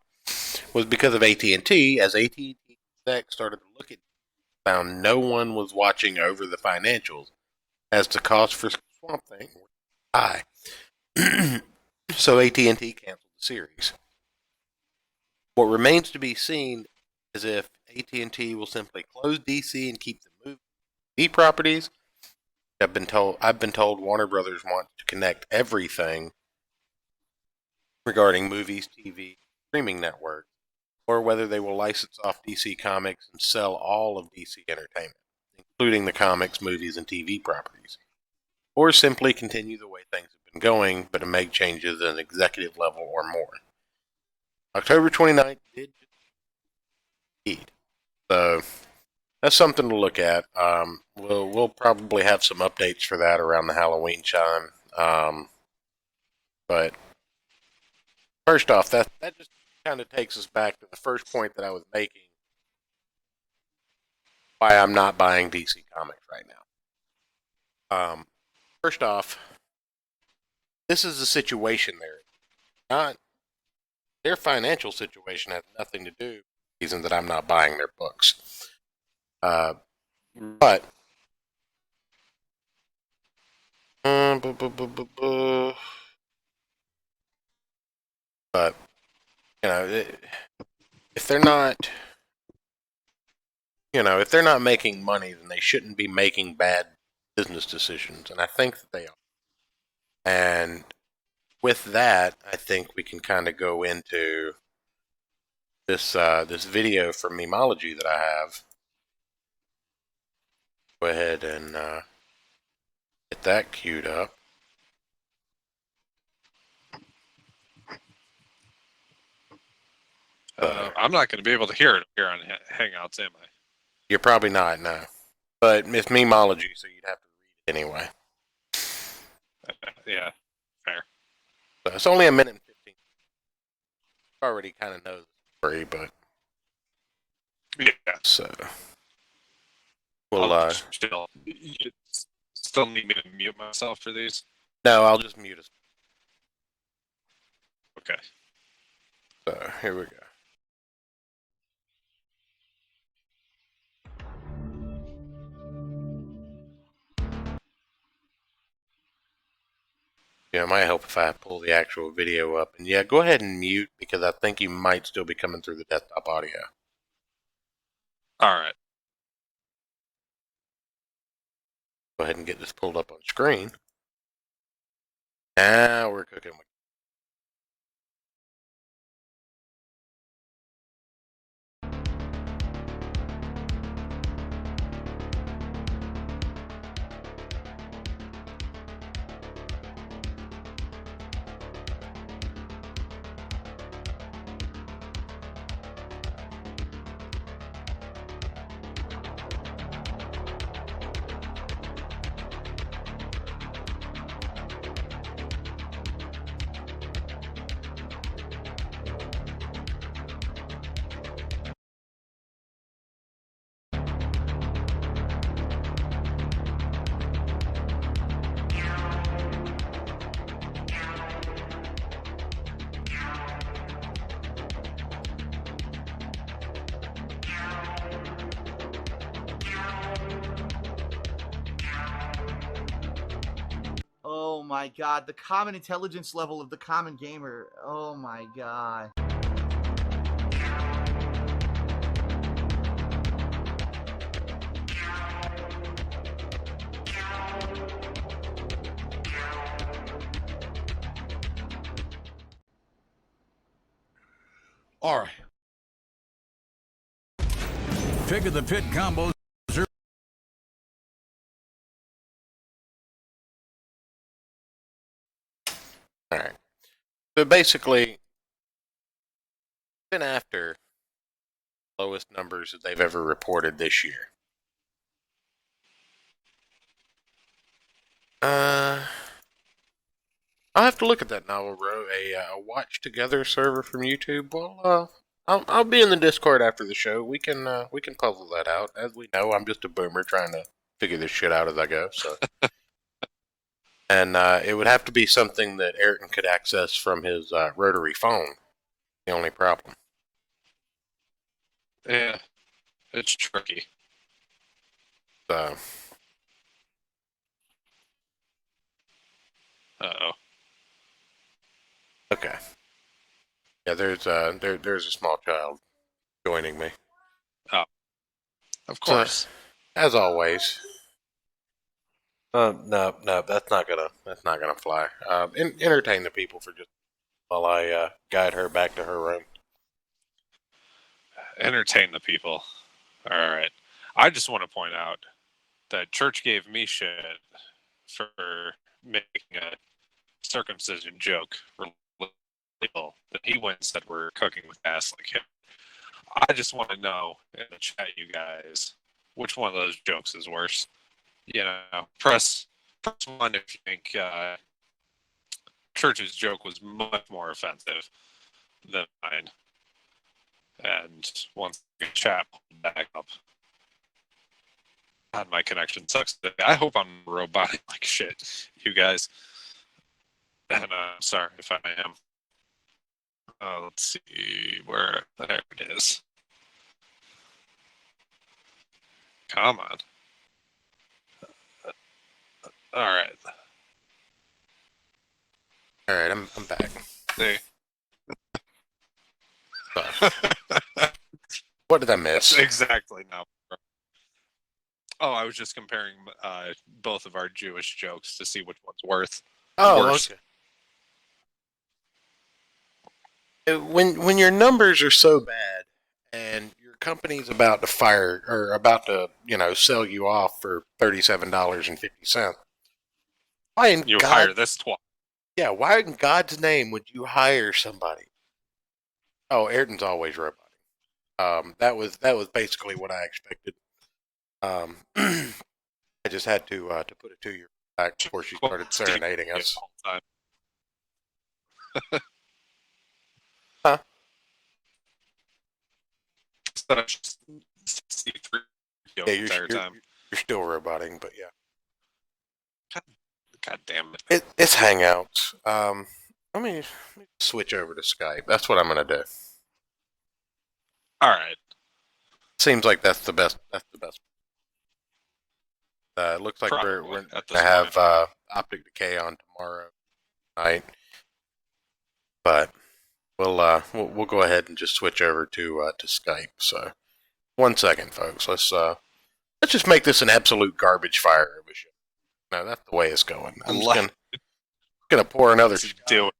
B: was because of AT&T, as AT&T execs started to look at found no one was watching over the financials, as the cost for Swamp Thing was high. So AT&T canceled the series. What remains to be seen is if AT&T will simply close DC and keep the movie properties. I've been told Warner Brothers wants to connect everything regarding movies, TV, streaming networks, or whether they will license off DC Comics and sell all of DC Entertainment, including the comics, movies, and TV properties, or simply continue the way things have been going, but to make changes at an executive level or more. October 29th did indeed. So that's something to look at. We'll probably have some updates for that around the Halloween time. But first off, that just kind of takes us back to the first point that I was making. Why I'm not buying DC Comics right now. First off, this is the situation they're in. Not their financial situation has nothing to do with the reason that I'm not buying their books. But you know, if they're not, if they're not making money, then they shouldn't be making bad business decisions, and I think that they are. And with that, I think we can kind of go into this video from Memology that I have. Go ahead and get that queued up.
C: I'm not going to be able to hear it here on Hangouts, am I?
B: You're probably not, no. But it's Memology, so you'd have to read it anyway.
C: Yeah, fair.
B: So it's only a minute and 15. Already kind of knows the story, but
C: yeah.
B: So we'll
C: still need me to mute myself for these.
B: No, I'll just mute us.
C: Okay.
B: So here we go. Yeah, it might help if I pull the actual video up. And yeah, go ahead and mute because I think you might still be coming through the desktop audio.
C: All right.
B: Go ahead and get this pulled up on screen. Now we're cooking with.
D: Oh my god, the common intelligence level of the common gamer. Oh my god.
E: All right. Pick of the pit combos.
B: All right. So basically, even after the lowest numbers that they've ever reported this year, I'll have to look at that novel, bro. A watch together server from YouTube. Well, I'll be in the Discord after the show. We can puzzle that out. As we know, I'm just a boomer trying to figure this shit out as I go. So, and it would have to be something that Ayrton could access from his rotary phone. The only problem.
C: Yeah, it's tricky.
B: So,
C: Uh-oh.
B: okay. Yeah, there's a small child joining me.
C: Of course.
B: As always. No, that's not gonna fly. Entertain the people for just while I guide her back to her room.
C: Entertain the people. All right. I just want to point out that Church gave me shit for making a circumcision joke that he went and said we're cooking with gas like him. I just want to know in the chat, you guys, which one of those jokes is worse. You know, press one if you think Church's joke was much more offensive than mine. And once the chat pulled back up, God, my connection sucks today. I hope I'm robotic like shit, you guys. And I'm sorry if I am. Let's see where. There it is. Come on. All right.
B: All right, I'm back.
C: See.
B: What did I miss?
C: Exactly. No. Oh, I was just comparing both of our Jewish jokes to see which one's worse.
B: Okay. When your numbers are so bad and your company's about to fire or about to sell you off for $37.50, why in
C: You
B: God?
C: hire this twat.
B: Yeah, why in God's name would you hire somebody? Oh, Ayrton's always roboting. That was basically what I expected. I just had to put it to your back before she started serenading us. Huh? Yeah, you're still roboting, but yeah.
C: God damn it.
B: It's Hangouts. Let me switch over to Skype. That's what I'm gonna do.
C: All right.
B: Seems like that's the best. It looks like we're gonna have Optic Decay on tomorrow night, but we'll go ahead and just switch over to Skype. So, 1 second, folks. Let's just make this an absolute garbage fire of a show. No, that's the way it's going. I'm just gonna pour another
C: do it.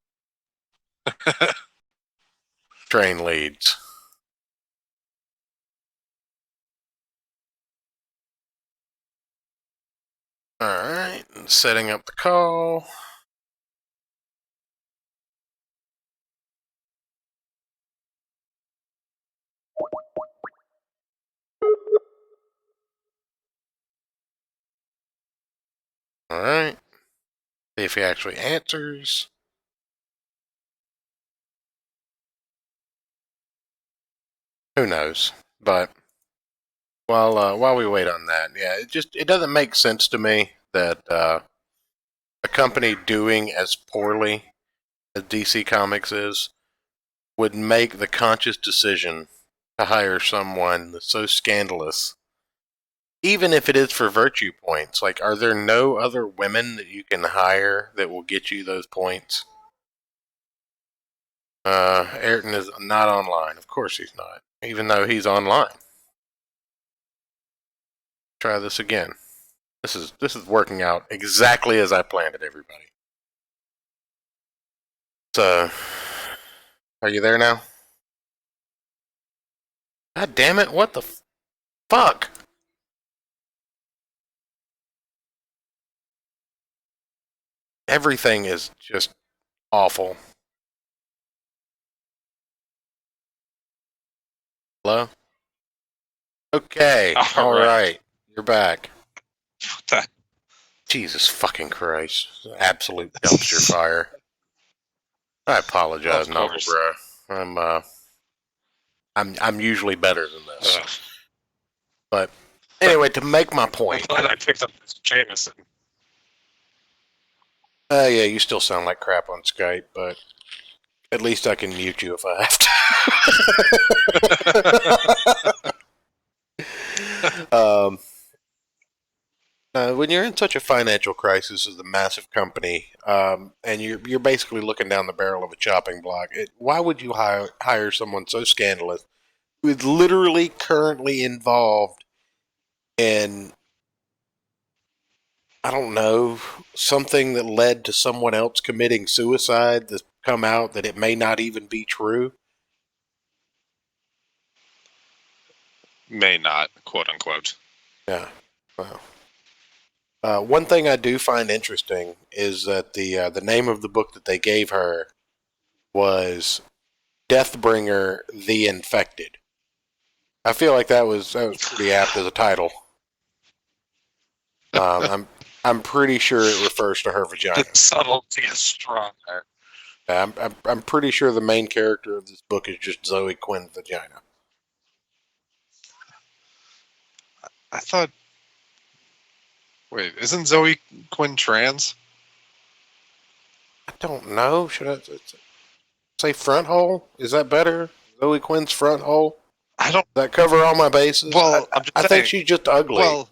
B: Train leads. All right, setting up the call. All right. See if he actually answers. Who knows? But while we wait on that, yeah, it doesn't make sense to me that a company doing as poorly as DC Comics is would make the conscious decision to hire someone that's so scandalous, even if it is for virtue points. Like, are there no other women that you can hire that will get you those points? Ayrton is not online. Of course he's not, even though he's online. Try this again. This is working out exactly as I planned it, everybody. So, are you there now? God damn it, what the fuck? Everything is just awful. Hello? Okay, all right. You're back. Jesus fucking Christ. Absolute dumpster fire. I apologize,
C: Of
B: Novel
C: course.
B: Bro. I'm usually better than this.
C: Ugh.
B: But anyway, to make my
C: I'm
B: point.
C: glad I picked up this Jameson.
B: Yeah, you still sound like crap on Skype, but at least I can mute you if I have to. When you're in such a financial crisis as a massive company, and you're basically looking down the barrel of a chopping block, why would you hire someone so scandalous who is literally currently involved in, I don't know, something that led to someone else committing suicide that's come out that it may not even be true?
C: May not, quote unquote.
B: Yeah. Wow. One thing I do find interesting is that the name of the book that they gave her was Deathbringer: The Infected. I feel like that was pretty apt as a title. I'm pretty sure it refers to her vagina.
C: The subtlety is strong there.
B: I'm pretty sure the main character of this book is just Zoe Quinn vagina.
C: I thought. Wait, isn't Zoe Quinn trans?
B: I don't know. Should I say front hole? Is that better? Zoe Quinn's front hole?
C: I don't.
B: Does that cover all my bases?
C: Well, I'm just
B: I
C: saying.
B: think she's just ugly.
C: Well,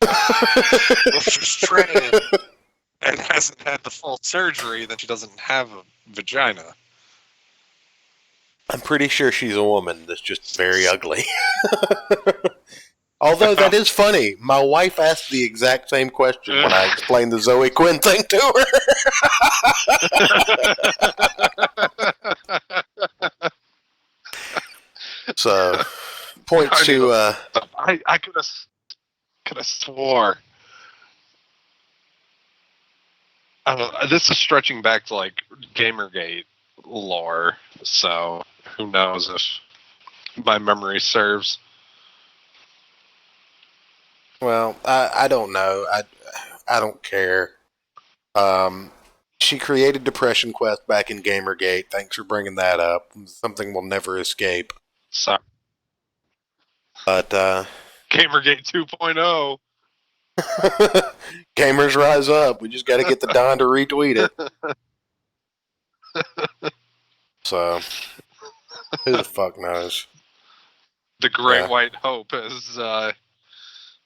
C: if she's trans and hasn't had the full surgery, then she doesn't have a vagina.
B: I'm pretty sure she's a woman that's just very ugly. Although that is funny. My wife asked the exact same question when I explained the Zoe Quinn thing to her. So, points to...
C: I could have swore. I don't know, this is stretching back to like Gamergate lore, so who knows if my memory serves.
B: Well, I don't know. I don't care. She created Depression Quest back in Gamergate. Thanks for bringing that up. Something we'll never escape.
C: Sorry.
B: But
C: Gamergate 2.0.
B: Gamers rise up. We just got to get the Don to retweet it. So, who the fuck knows?
C: The Great White Hope, as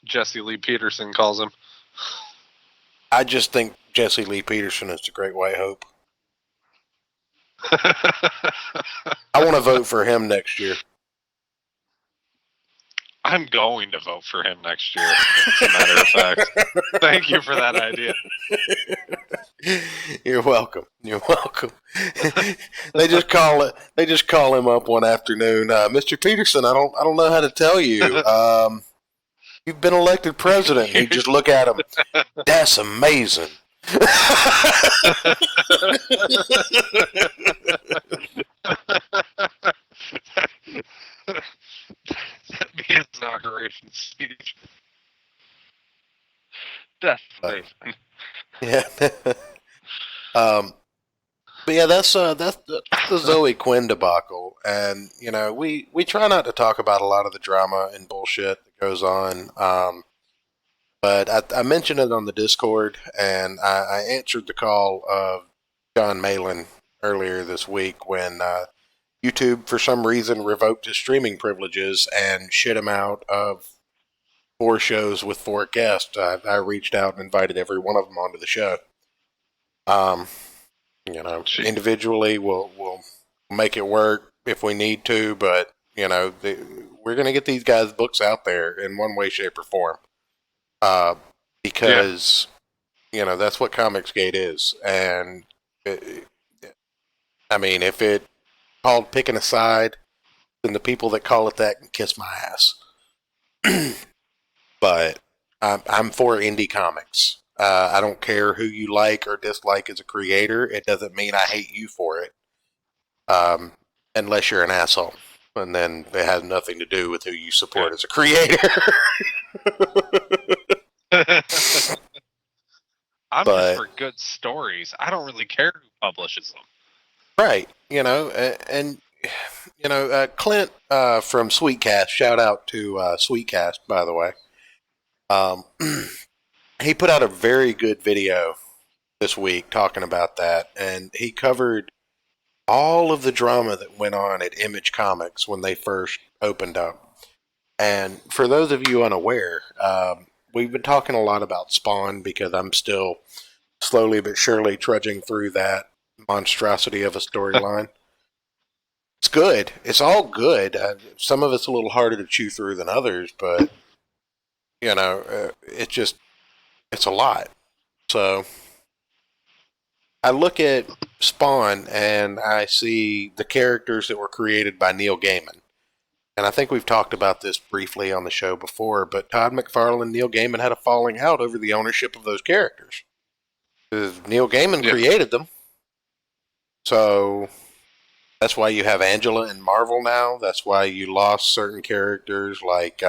C: Jesse Lee Peterson calls him.
B: I just think Jesse Lee Peterson is the Great White Hope. I want to vote for him next year.
C: I'm going to vote for him next year, as a matter of fact. Thank you for that idea.
B: You're welcome. You're welcome. They just call him up one afternoon. Mr. Peterson, I don't know how to tell you. You've been elected president. You just look at him. That's amazing.
C: That'd be his inauguration speech. That's amazing.
B: Yeah. But yeah, that's the Zoe Quinn debacle, and you know we try not to talk about a lot of the drama and bullshit that goes on. But I mentioned it on the Discord, and I answered the call of John Malin earlier this week when YouTube, for some reason, revoked his streaming privileges and shit him out of 4 shows with 4 guests. I reached out and invited every one of them onto the show. You know, individually, we'll make it work if we need to, but you know, we're going to get these guys' books out there in one way, shape, or form. Because you know that's what Comicsgate is, and I mean, if it called picking a side, then the people that call it that can kiss my ass. But I'm for indie comics. I don't care who you like or dislike as a creator. It doesn't mean I hate you for it, unless you're an asshole, and then it has nothing to do with who you support as a creator.
C: I'm just for good stories. I don't really care who publishes them.
B: Right. And Clint from Sweetcast. Shout out to Sweetcast, by the way. He put out a very good video this week talking about that, and he covered all of the drama that went on at Image Comics when they first opened up. And for those of you unaware, we've been talking a lot about Spawn because I'm still slowly but surely trudging through that monstrosity of a storyline. It's good. It's all good. Some of it's a little harder to chew through than others, but it's a lot. So I look at Spawn and I see the characters that were created by Neil Gaiman. And I think we've talked about this briefly on the show before, but Todd McFarlane and Neil Gaiman had a falling out over the ownership of those characters. Neil Gaiman created them. So that's why you have Angela in Marvel now. That's why you lost certain characters like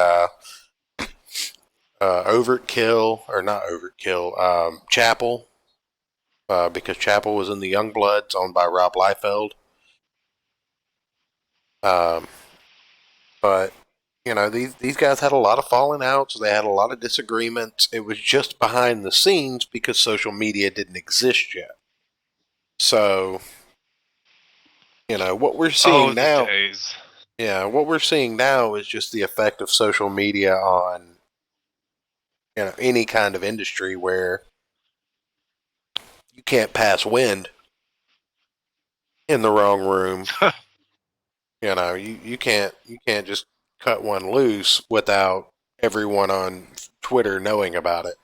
B: Chapel, because Chapel was in the Youngbloods, owned by Rob Liefeld. But these guys had a lot of falling outs. They had a lot of disagreements. It was just behind the scenes because social media didn't exist yet. So, what we're seeing now.
C: Days.
B: Yeah, what we're seeing now is just the effect of social media on any kind of industry where you can't pass wind in the wrong room. You can't just cut one loose without everyone on Twitter knowing about it.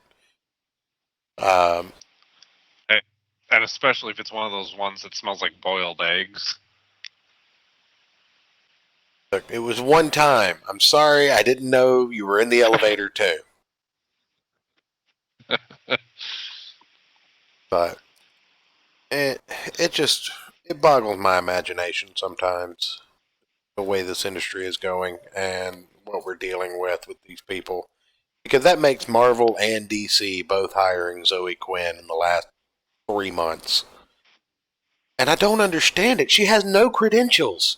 C: And especially if it's one of those ones that smells like boiled eggs.
B: Look, it was one time. I'm sorry, I didn't know you were in the elevator too. But it boggles my imagination sometimes, the way this industry is going and what we're dealing with these people. Because that makes Marvel and DC both hiring Zoe Quinn in the last 3 months. And I don't understand it. She has no credentials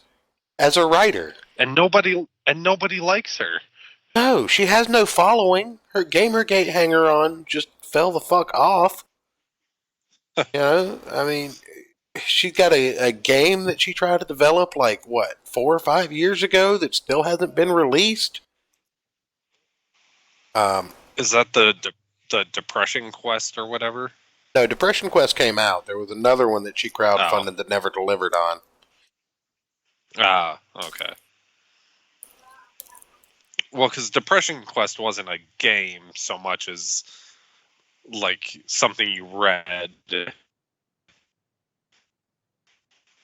B: as a writer.
C: And nobody likes her.
B: No, she has no following. Her Gamergate hanger-on just fell the fuck off. I mean, she got a game that she tried to develop 4 or 5 years ago that still hasn't been released.
C: Is that the Depression Quest or whatever?
B: No, Depression Quest came out. There was another one that she crowdfunded that never delivered on.
C: Ah, okay. Well, because Depression Quest wasn't a game so much as something you read.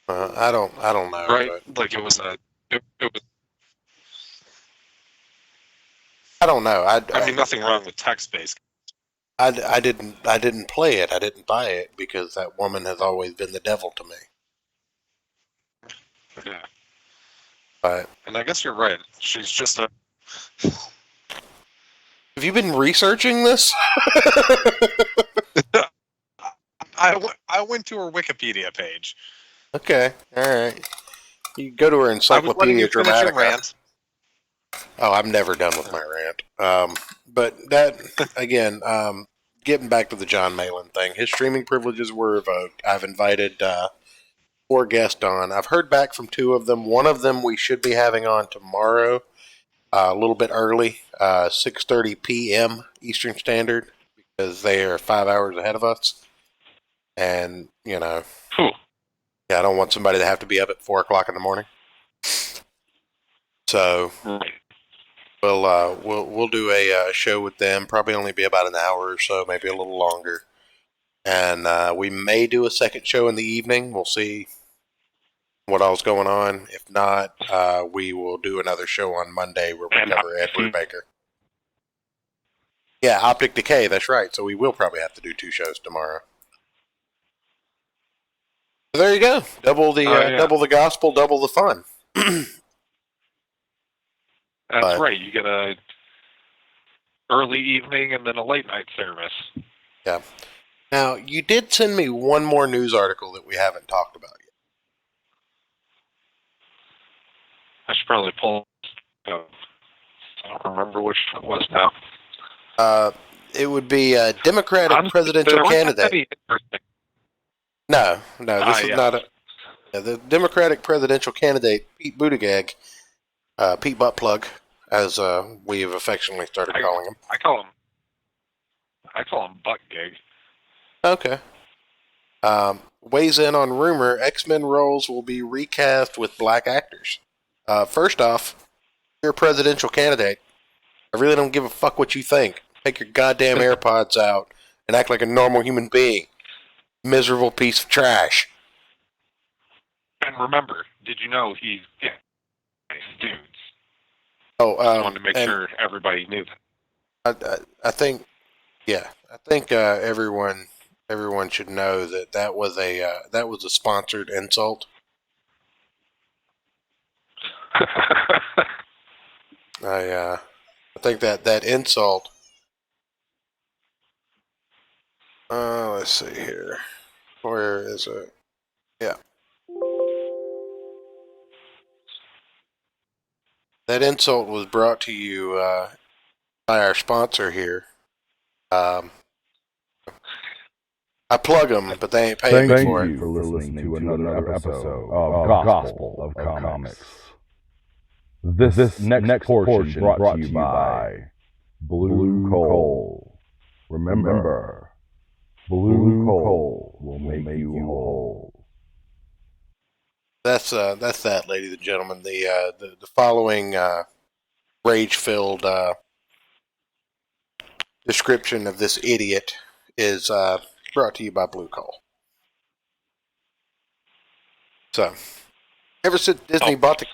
B: I don't know.
C: Right?
B: But
C: It was it was.
B: I don't know.
C: I mean, nothing wrong with text-based.
B: I didn't play it. I didn't buy it because that woman has always been the devil to me.
C: Yeah.
B: But
C: And I guess you're right. She's just a.
B: have you been researching this?
C: I went to her Wikipedia page.
B: Okay, all right. You go to her
C: I was letting
B: Encyclopedia
C: you finish your
B: Dramatica.
C: rant.
B: Oh, I'm never done with my rant. But that, again, getting back to the John Malin thing, his streaming privileges were revoked. I've invited 4 guests on. I've heard back from 2 of them. One of them we should be having on tomorrow, a little bit early, 6:30 p.m. Eastern Standard, because they are 5 hours ahead of us. And,
C: Whew.
B: yeah, I don't want somebody to have to be up at 4 o'clock in the morning. So
C: Right.
B: we'll do a show with them. Probably only be about an hour or so, maybe a little longer. And we may do a second show in the evening. We'll see what all's going on. If not, we will do another show on Monday where we cover Ed Brubaker. Yeah, Optic Decay. That's right. So we will probably have to do 2 shows tomorrow. So there you go. Double the gospel, double the fun.
C: That's right. You get a early evening and then a late night service.
B: Yeah. Now, you did send me one more news article that we haven't talked about yet.
F: I should probably pull. I don't remember which it was now.
B: It would be a Democratic presidential candidate. No, this is not a. Yeah, the Democratic presidential candidate, Pete Buttigieg, Pete Buttplug, as we have affectionately started calling him.
F: I call him Butt Gig.
B: Okay. Weighs in on rumor X-Men roles will be recast with black actors. First off, you're a presidential candidate. I really don't give a fuck what you think. Take your goddamn AirPods out and act like a normal human being. Miserable piece of trash.
F: And remember, did you know he's dudes?
B: Oh,
F: Just wanted to make sure everybody knew that.
B: I think, yeah, I think everyone should know that was a sponsored insult. I think that insult. Let's see here. Where is it? Yeah. That insult was brought to you by our sponsor here. I plug them, but they ain't paying me for it.
E: Thank you for listening to another episode of Gospel of Comics. This next portion brought to you by Blue Coal. Remember, Blue Coal will make you whole.
B: That's that, ladies and gentlemen. The following rage-filled description of this idiot is brought to you by Blue Coal. So, ever since Disney bought the...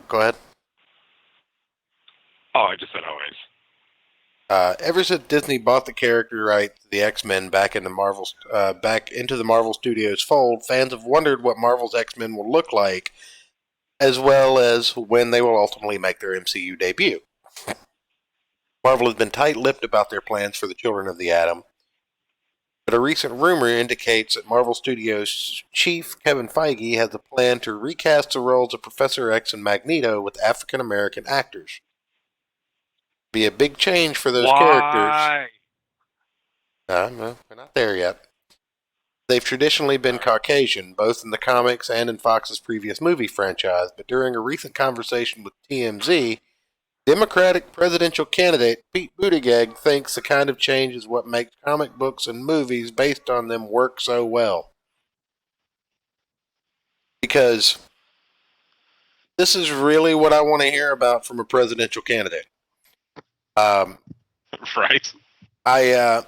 B: go ahead.
F: Oh, I just said always.
B: Ever since Disney bought the character right, the X-Men back into the Marvel Studios fold, fans have wondered what Marvel's X-Men will look like, as well as when they will ultimately make their MCU debut. Marvel has been tight-lipped about their plans for the Children of the Atom, but a recent rumor indicates that Marvel Studios chief Kevin Feige has a plan to recast the roles of Professor X and Magneto with African-American actors. Be a big change for those characters. No, we're not there yet. They've traditionally been Caucasian, both in the comics and in Fox's previous movie franchise, but during a recent conversation with TMZ, Democratic presidential candidate Pete Buttigieg thinks the kind of change is what makes comic books and movies based on them work so well. Because this is really what I want to hear about from a presidential candidate.
F: Right.
B: I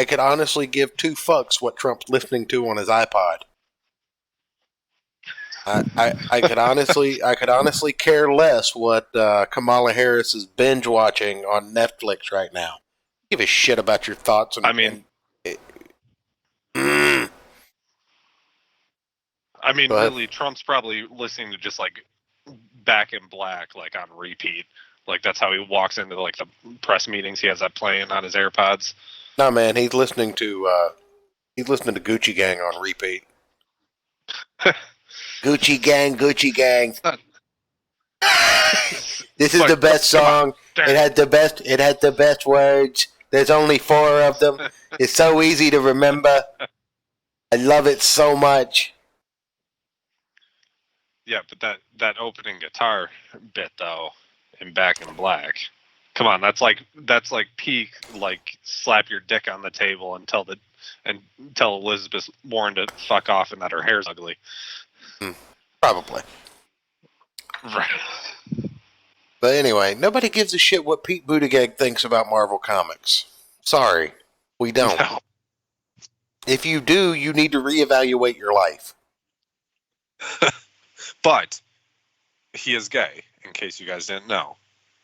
B: could honestly give two fucks what Trump's listening to on his iPod. I could honestly care less what Kamala Harris is binge watching on Netflix right now. Give a shit about your thoughts.
F: Really, Trump's probably listening to just like Back in Black, like on repeat. Like that's how he walks into like the press meetings. He has that playing on his AirPods.
B: No, man, he's listening to Gucci Gang on repeat. Gucci Gang, Gucci Gang. This is the best song. It had the best words. There's only 4 of them. It's so easy to remember. I love it so much.
F: Yeah, but that opening guitar bit though, in Back in Black. Come on, that's like peak like slap your dick on the table and tell Elizabeth Warren to fuck off and that her hair's ugly.
B: Probably.
F: Right.
B: But anyway, nobody gives a shit what Pete Buttigieg thinks about Marvel Comics. Sorry, we don't.
F: No.
B: If you do, you need to reevaluate your life.
C: But he is gay, in case you guys didn't know.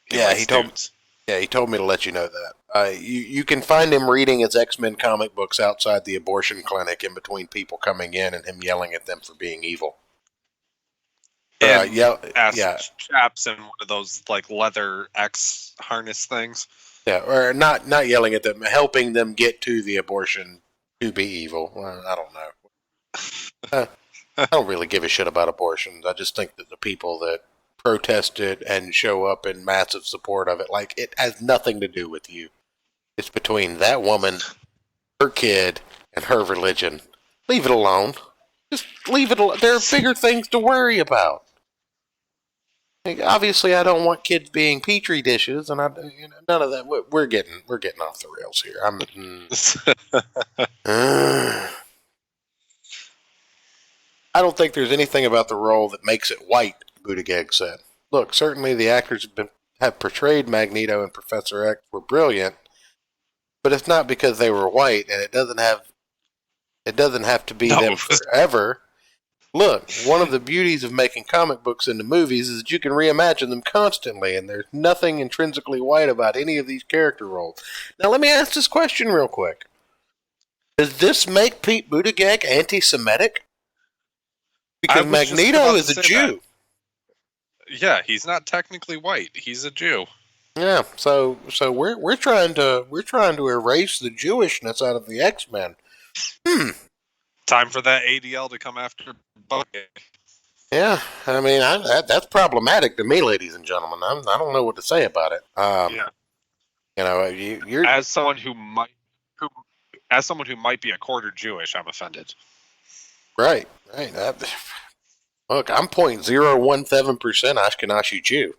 B: He told me to let you know that. You can find him reading his X-Men comic books outside the abortion clinic in between people coming in and him yelling at them for being evil.
C: And chaps in one of those like leather X harness things.
B: Yeah, or not yelling at them, helping them get to the abortion to be evil. Well, I don't know. I don't really give a shit about abortions. I just think that the people that protest it and show up in massive support of it, like, it has nothing to do with you. It's between that woman, her kid, and her religion. Leave it alone. Just leave it alone. There are bigger things to worry about. Like, obviously, I don't want kids being petri dishes, and none of that. We're getting off the rails here. I don't think there's anything about the role that makes it white, Buttigieg said. Look, certainly the actors have portrayed Magneto and Professor X were brilliant, but it's not because they were white, and it doesn't have to be them forever. Look, one of the beauties of making comic books into movies is that you can reimagine them constantly, and there's nothing intrinsically white about any of these character roles. Now, let me ask this question real quick. Does this make Pete Buttigieg anti-Semitic? Because Magneto is a Jew.
F: Yeah, he's not technically white. He's a Jew.
B: Yeah, so we're trying to erase the Jewishness out of the X-Men.
F: Time for that ADL to come after Bucket.
B: Yeah, I mean that's problematic to me, ladies and gentlemen. I don't know what to say about it.
F: Yeah.
B: You know, you're
F: as someone who might be a quarter Jewish, I'm offended.
B: right. Look, I'm 0.017% Ashkenazi Jew.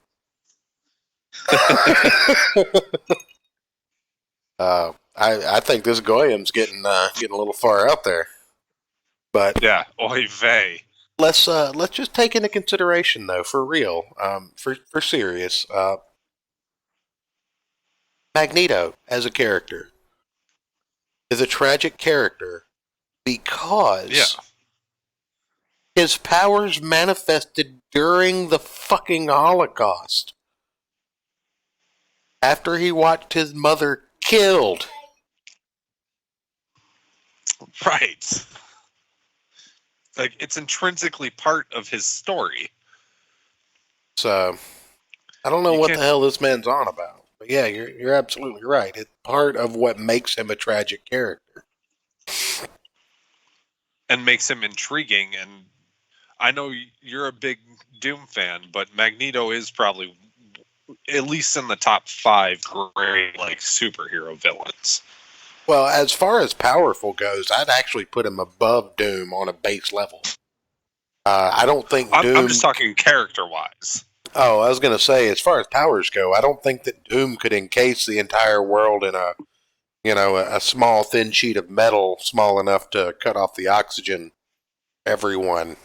B: I think this Goyim's getting a little far out there. But
F: yeah, oy vey.
B: Let's just take into consideration, though, for real, for serious, Magneto as a character is a tragic character because his powers manifested during the fucking Holocaust after he watched his mother killed.
F: Right. Like, it's intrinsically part of his story.
B: So, I don't know what the hell this man's on about. But yeah, you're absolutely right. It's part of what makes him a tragic character.
F: And makes him intriguing. And I know you're a big Doom fan, but Magneto is probably, at least in the top 5 great, like, superhero villains.
B: Well, as far as powerful goes, I'd actually put him above Doom on a base level. I don't think Doom...
F: I'm just talking character-wise.
B: Oh, I was going to say, as far as powers go, I don't think that Doom could encase the entire world in a small, thin sheet of metal small enough to cut off the oxygen everyone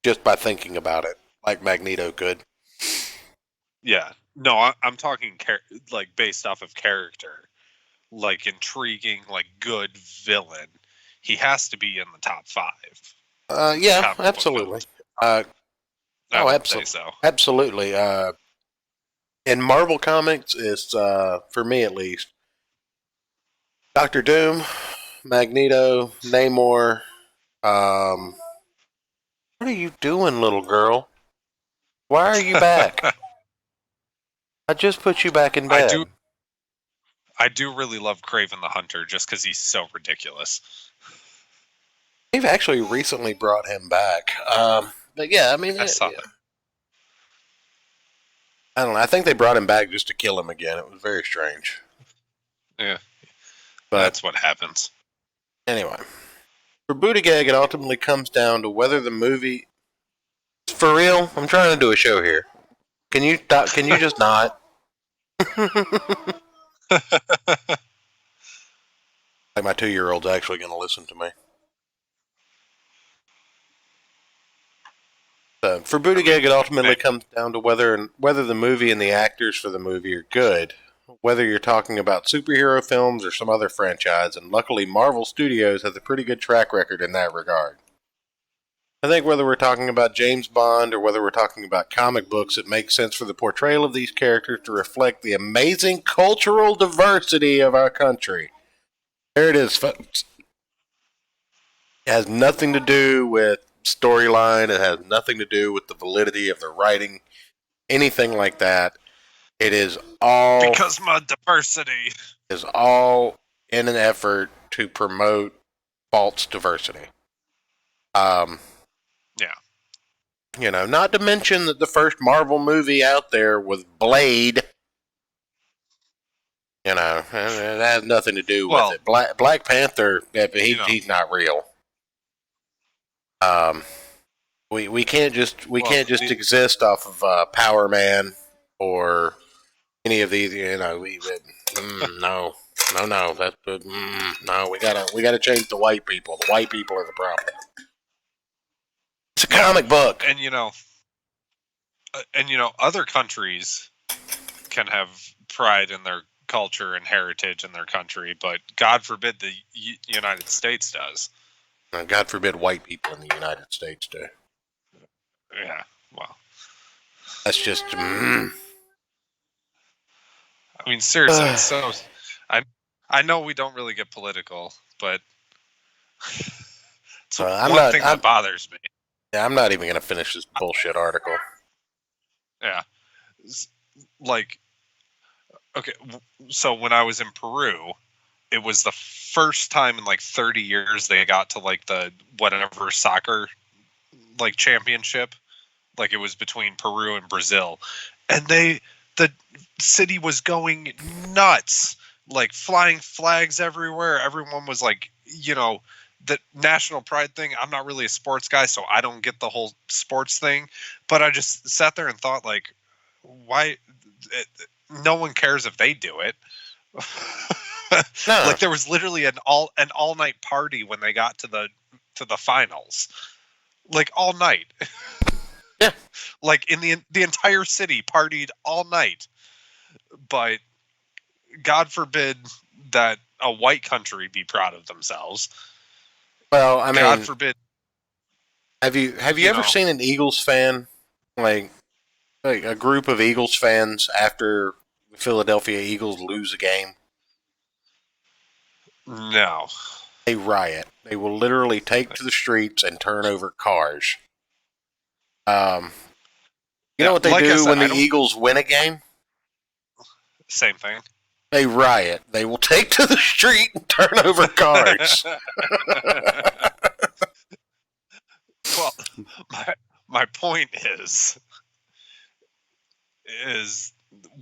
B: just by thinking about it, like Magneto could.
F: Yeah. No, I'm talking, like, based off of character. Like, intriguing, like, good villain. He has to be in the top 5.
B: Yeah, absolutely.
F: Absolutely. So.
B: Absolutely. In Marvel Comics, it's, for me at least, Doctor Doom, Magneto, Namor. What are you doing, little girl? Why are you back? I just put you back in bed.
F: I do really love Kraven the Hunter just because he's so ridiculous.
B: They've actually recently brought him back. But yeah, I mean,
F: I saw that.
B: I don't know. I think they brought him back just to kill him again. It was very strange.
F: Yeah.
B: But
F: that's what happens.
B: Anyway, for Buttigieg, it ultimately comes down to whether the movie... For real? I'm trying to do a show here. Can you just not? Like my 2-year-old's actually going to listen to me. For Buttigieg, it ultimately comes down to whether the movie and the actors for the movie are good. Whether you're talking about superhero films or some other franchise, and luckily Marvel Studios has a pretty good track record in that regard. I think whether we're talking about James Bond or whether we're talking about comic books, it makes sense for the portrayal of these characters to reflect the amazing cultural diversity of our country. There it is, folks. It has nothing to do with storyline. It has nothing to do with the validity of the writing, anything like that. It is all
C: Because my diversity.
B: is all in an effort to promote false diversity. Yeah. Not to mention that the first Marvel movie out there was Blade. That has nothing to do with it. Black Panther, he's not real. We can't just exist off of Power Man or any of these. No. That's no. We gotta change the white people. The white people are the problem. It's a comic book,
C: And other countries can have pride in their culture and heritage in their country, but God forbid the United States does.
B: God forbid white people in the United States do.
C: Yeah, well,
B: that's just.
C: I mean, seriously. So, I know we don't really get political, but it's one thing that bothers me.
B: Yeah, I'm not even going to finish this bullshit article.
C: Yeah, like, okay, so when I was in Peru, it was the first time in like 30 years they got to like the whatever soccer like championship. Like it was between Peru and Brazil, and the city was going nuts, like flying flags everywhere. Everyone was like, the national pride thing. I'm not really a sports guy, so I don't get the whole sports thing. But I just sat there and thought, like, why? No one cares if they do it.
B: No.
C: Like there was literally an all night party when they got to the finals, like all night.
B: Yeah,
C: like in the entire city partied all night. But God forbid that a white country be proud of themselves.
B: Well, I mean,
C: God forbid.
B: Have you ever seen an Eagles fan, like a group of Eagles fans after the Philadelphia Eagles lose a game?
C: No.
B: They riot. They will literally take to the streets and turn over cars. You know what they do when the Eagles win a game?
C: Same thing.
B: They riot. They will take to the street and turn over cars.
C: Well, my point is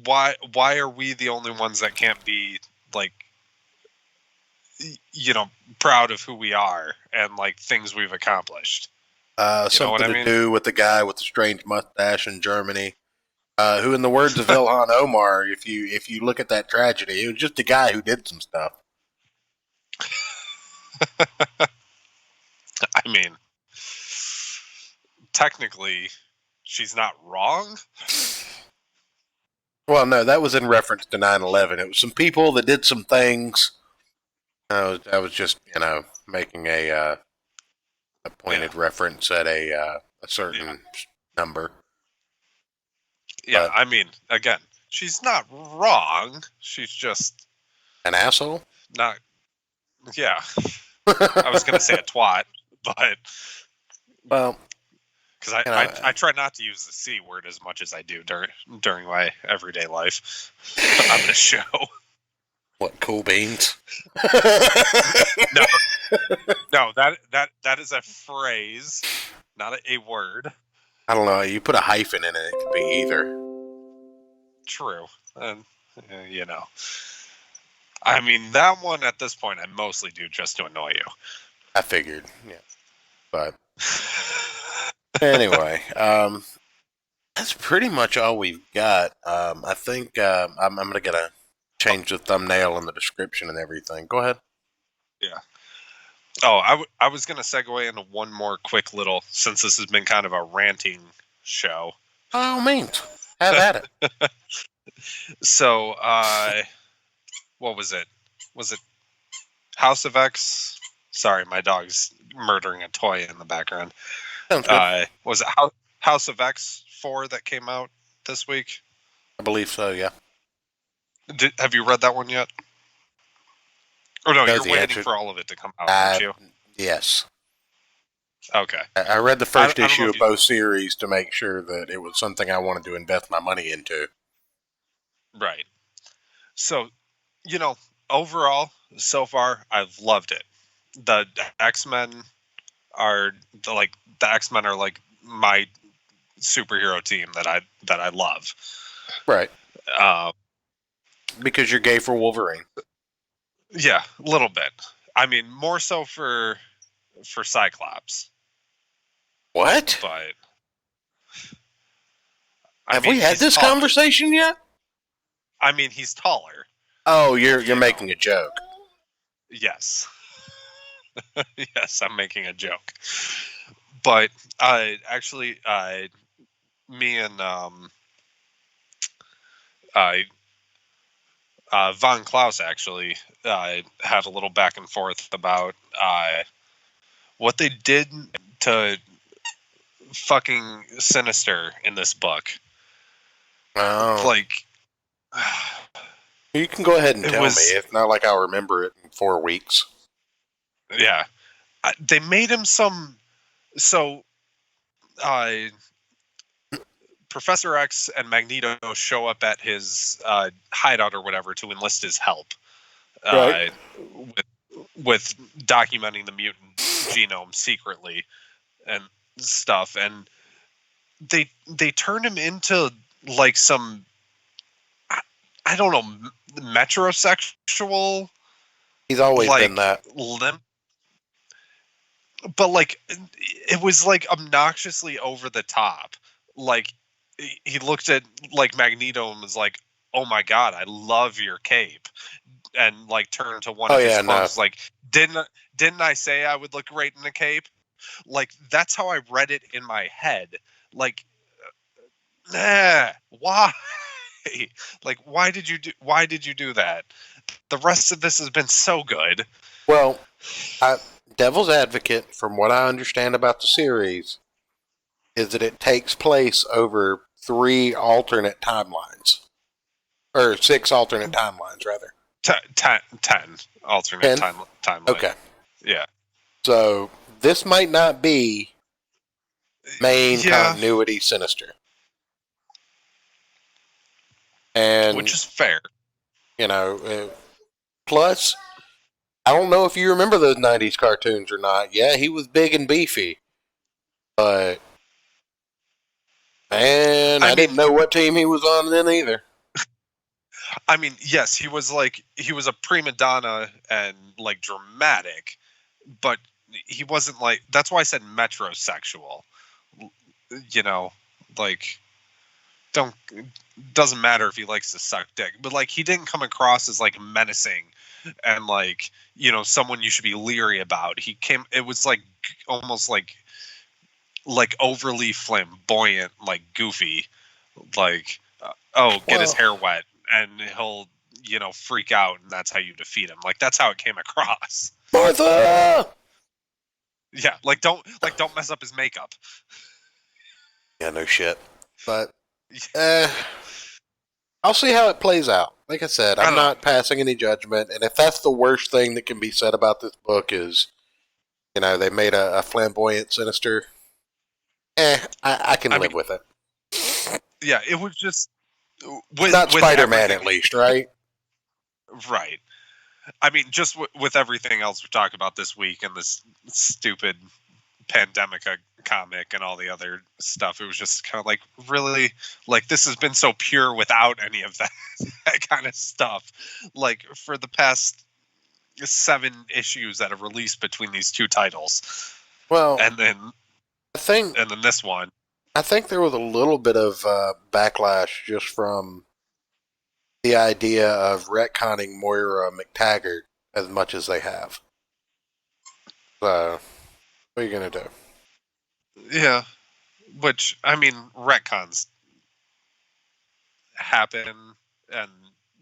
C: why are we the only ones that can't be like proud of who we are and like things we've accomplished?
B: Something to do with the guy with the strange mustache in Germany, who, in the words of Ilhan Omar, if you look at that tragedy, it was just a guy who did some stuff.
C: I mean, technically, she's not wrong.
B: Well, no, that was in reference to 9/11. It was some people that did some things. I was just, making a pointed reference at a certain number.
C: Yeah, but, I mean, again, she's not wrong. She's just
B: an asshole.
C: Not. Yeah, I was gonna say a twat, but
B: well,
C: because I try not to use the C word as much as I do during my everyday life on this show.
B: What, cool beans?
C: No, that is a phrase, not a word.
B: I don't know. You put a hyphen in it, it could be either.
C: True, and I mean that one at this point I mostly do just to annoy you.
B: I figured, yeah, but anyway, that's pretty much all we've got. I think I'm gonna change the thumbnail and the description and everything. Go ahead.
C: Yeah. Oh, I was going to segue into one more quick little, since this has been kind of a ranting show.
B: By all means, have at it.
C: So, what was it? Was it House of X? Sorry, my dog's murdering a toy in the background.
B: Sounds good.
C: Was it House of X 4 that came out this week?
B: I believe so, yeah.
C: Have you read that one yet? Or no, you're waiting for all of it to come out, aren't you?
B: Yes.
C: Okay.
B: I read the first issue of both series to make sure that it was something I wanted to invest my money into.
C: Right. So, overall, so far, I've loved it. The X-Men are the X-Men are like my superhero team that I love.
B: Right.
C: Uh,
B: Because you're gay for Wolverine.
C: yeah, a little bit. I mean, more so for Cyclops.
B: What?
C: But
B: Have we had
C: he's
B: this
C: taller.
B: conversation yet?
C: I mean, he's taller.
B: Oh, you're making a joke.
C: Yes. Yes, I'm making a joke. But actually, me and Von Klaus actually had a little back and forth about what they did to fucking Sinister in this book.
B: Oh.
C: Like,
B: You can go ahead and
C: it
B: tell
C: was-
B: me. It's not like I'll remember it in 4 weeks.
C: yeah, they made him some. So, Professor X and Magneto show up at his hideout or whatever to enlist his help.
B: Right.
C: With documenting the mutant genome secretly and stuff, and they turn him into like some, I don't know, metrosexual.
B: He's always
C: like,
B: been that.
C: But like, it was like obnoxiously over the top. Like, he looked at like Magneto and was like, "Oh my god, I love your cape," and like turned to one of his clones like, "Didn't I say I would look great in a cape?" Like, that's how I read it in my head. Like, why? Like, why did you do that? The rest of this has been so good.
B: Well, devil's advocate, from what I understand about the series, is that it takes place over 3 alternate timelines. Or 6 alternate timelines, rather.
C: 10 alternate
B: 10?
C: timeline.
B: Okay.
C: Yeah.
B: So, this might not be main continuity Sinister. And,
C: which is fair.
B: Plus, I don't know if you remember those 90s cartoons or not. Yeah, he was big and beefy. But, man, I didn't know what team he was on then either.
C: I mean, yes, he was a prima donna and like dramatic, but he wasn't like, that's why I said metrosexual. Like, doesn't matter if he likes to suck dick, but like, he didn't come across as like menacing and like, someone you should be leery about. It was like almost like overly flamboyant, like goofy, like, get his hair wet and he'll freak out, and that's how you defeat him. Like, that's how it came across.
B: Martha!
C: Yeah, don't mess up his makeup.
B: Yeah, no shit. But I'll see how it plays out. Like I said, I'm not passing any judgment, and if that's the worst thing that can be said about this book is, they made a flamboyant Sinister, I can live with it.
C: Yeah, it was just
B: not Spider-Man, at least, right?
C: Right. I mean, just with everything else we talked about this week and this stupid pandemic comic and all the other stuff, it was just kind of like, really, like, this has been so pure without any of that kind of stuff. Like, for the past 7 issues that have released between these 2 titles.
B: Well,
C: and then this one.
B: I think there was a little bit of backlash just from the idea of retconning Moira McTaggart as much as they have. So, what are you going to do?
C: Yeah. Which, I mean, retcons happen, and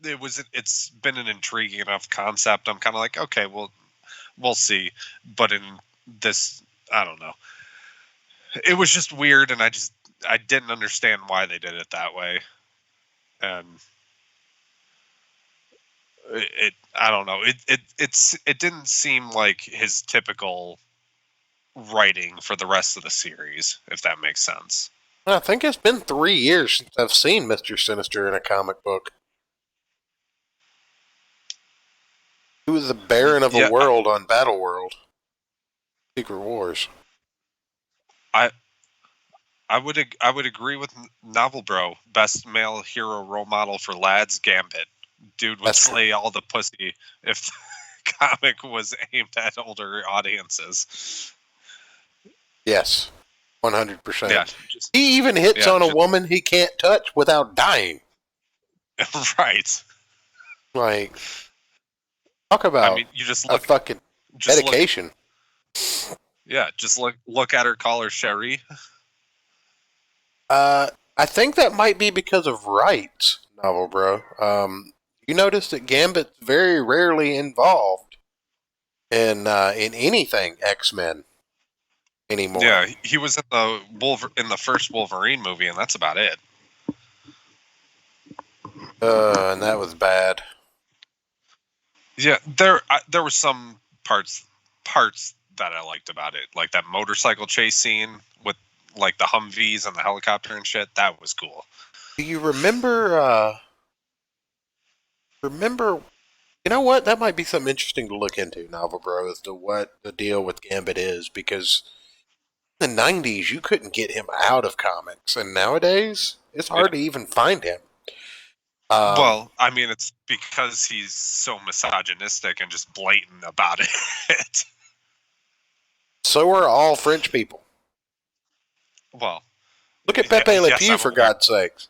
C: it's been an intriguing enough concept. I'm kind of like, okay, well, we'll see. But in this, I don't know. It was just weird, and I didn't understand why they did it that way. And I don't know. It didn't seem like his typical writing for the rest of the series, if that makes sense.
B: I think it's been 3 years since I've seen Mr. Sinister in a comic book. He was the Baron of
C: Yeah,
B: a world on Battle World. Secret Wars.
C: I would agree with Novel Bro. Best male hero role model for lads, Gambit. Dude would
B: That's
C: slay all the pussy if the comic was aimed at older audiences.
B: Yes. 100%.
C: Yeah, just,
B: He even hits
C: yeah,
B: on a
C: just-
B: woman he can't touch without dying.
C: right.
B: Like, talk about
C: I mean, you just
B: a
C: look,
B: fucking
C: just look,
B: dedication.
C: yeah, just look at her, call her Sherry.
B: I think that might be because of rights, Novel Bro. You notice that Gambit's very rarely involved in anything X-Men anymore.
C: Yeah, he was in the first Wolverine movie, and that's about it.
B: And that was bad.
C: Yeah, there were some parts that I liked about it, like that motorcycle chase scene with like the Humvees and the helicopter and shit. That was cool.
B: Do you remember? You know what? That might be something interesting to look into, Novel Bro, as to what the deal with Gambit is, because in the 90s you couldn't get him out of comics, and nowadays it's hard to even find him.
C: Well, I mean, it's because he's so misogynistic and just blatant about it.
B: So are all French people.
C: Well,
B: Look at Pepe Le
C: yes,
B: Pew,
C: I'm
B: for
C: aware.
B: God's sakes.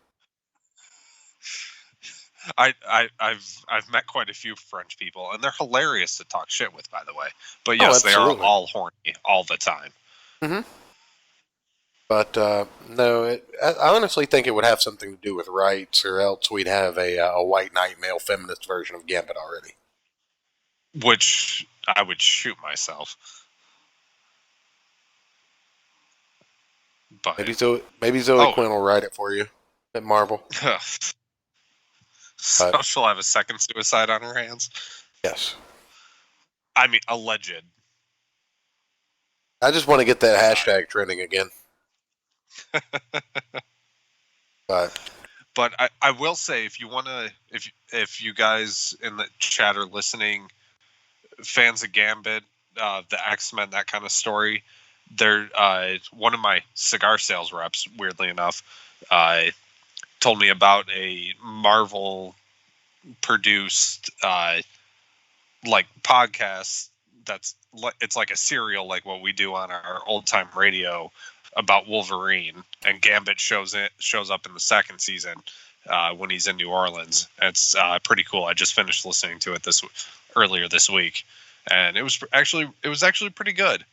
C: I've met quite a few French people, and they're hilarious to talk shit with, by the way. But yes, they are
B: absolutely.
C: all horny all the time.
B: Mm-hmm. But no, I honestly think it would have something to do with rights, or else we'd have a white knight male feminist version of Gambit already.
C: Which I would shoot myself. But
B: Maybe Zoe Quinn will write it for you at Marvel.
C: so she'll have a second suicide on her hands.
B: Yes.
C: I mean, alleged.
B: I just want to get that hashtag trending again.
C: But I will say, if you want to, if you guys in the chat are listening, fans of Gambit, the X-Men, that kind of story, they're one of my cigar sales reps, weirdly enough, told me about a Marvel produced like podcast it's like a serial, like what we do on our old time radio, about Wolverine, and Gambit shows up in the second season when he's in New Orleans. It's pretty cool. I just finished listening to it earlier this week, and it was actually pretty good.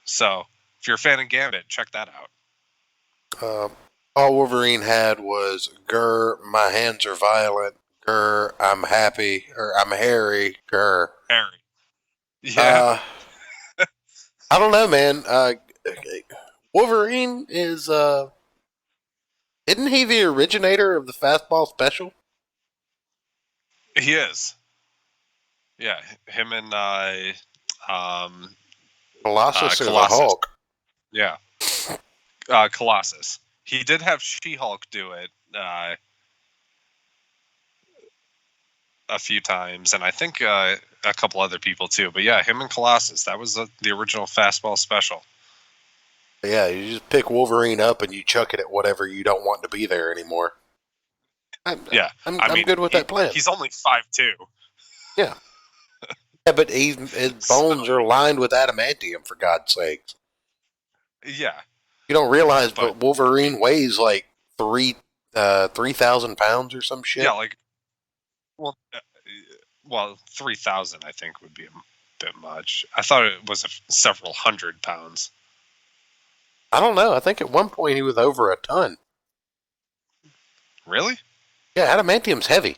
C: So if you're a fan of Gambit, check that out.
B: All Wolverine had was "Grr, my hands are violent. Grr, I'm happy, or I'm hairy. Grr."
C: Harry. Yeah.
B: I don't know, man. Wolverine is isn't he the originator of the fastball special?
C: He is. Yeah, him and
B: Colossus or the
C: Colossus.
B: Hulk?
C: Yeah, Colossus. He did have She-Hulk do it a few times, and I think a couple other people too. But yeah, him and Colossus. That was the original fastball special.
B: Yeah, you just pick Wolverine up and you chuck it at whatever you don't want to be there anymore. I'm good with that plan.
C: He's only 5'2".
B: Yeah, but his bones are lined with adamantium, for God's sake.
C: Yeah.
B: You don't realize, but Wolverine weighs like 3,000 pounds or some shit.
C: Yeah, like, well, 3,000 I think would be a bit much. I thought it was several hundred pounds.
B: I don't know. I think at one point he was over a ton.
C: Really?
B: Yeah, adamantium's heavy.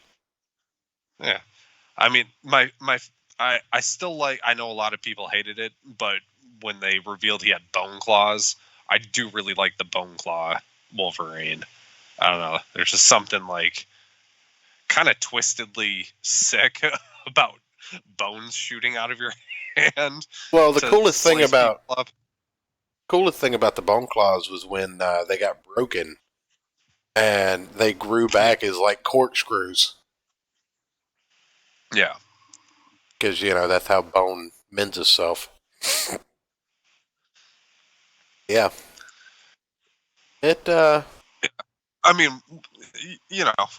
C: Yeah. I mean, I still like, I know a lot of people hated it, but when they revealed he had bone claws, I do really like the bone claw Wolverine. I don't know. There's just something like kind of twistedly sick about bones shooting out of your hand.
B: Well, the coolest thing about the bone claws was when they got broken and they grew back as like corkscrews.
C: Yeah.
B: because that's how bone mends itself. Yeah. It
C: I mean,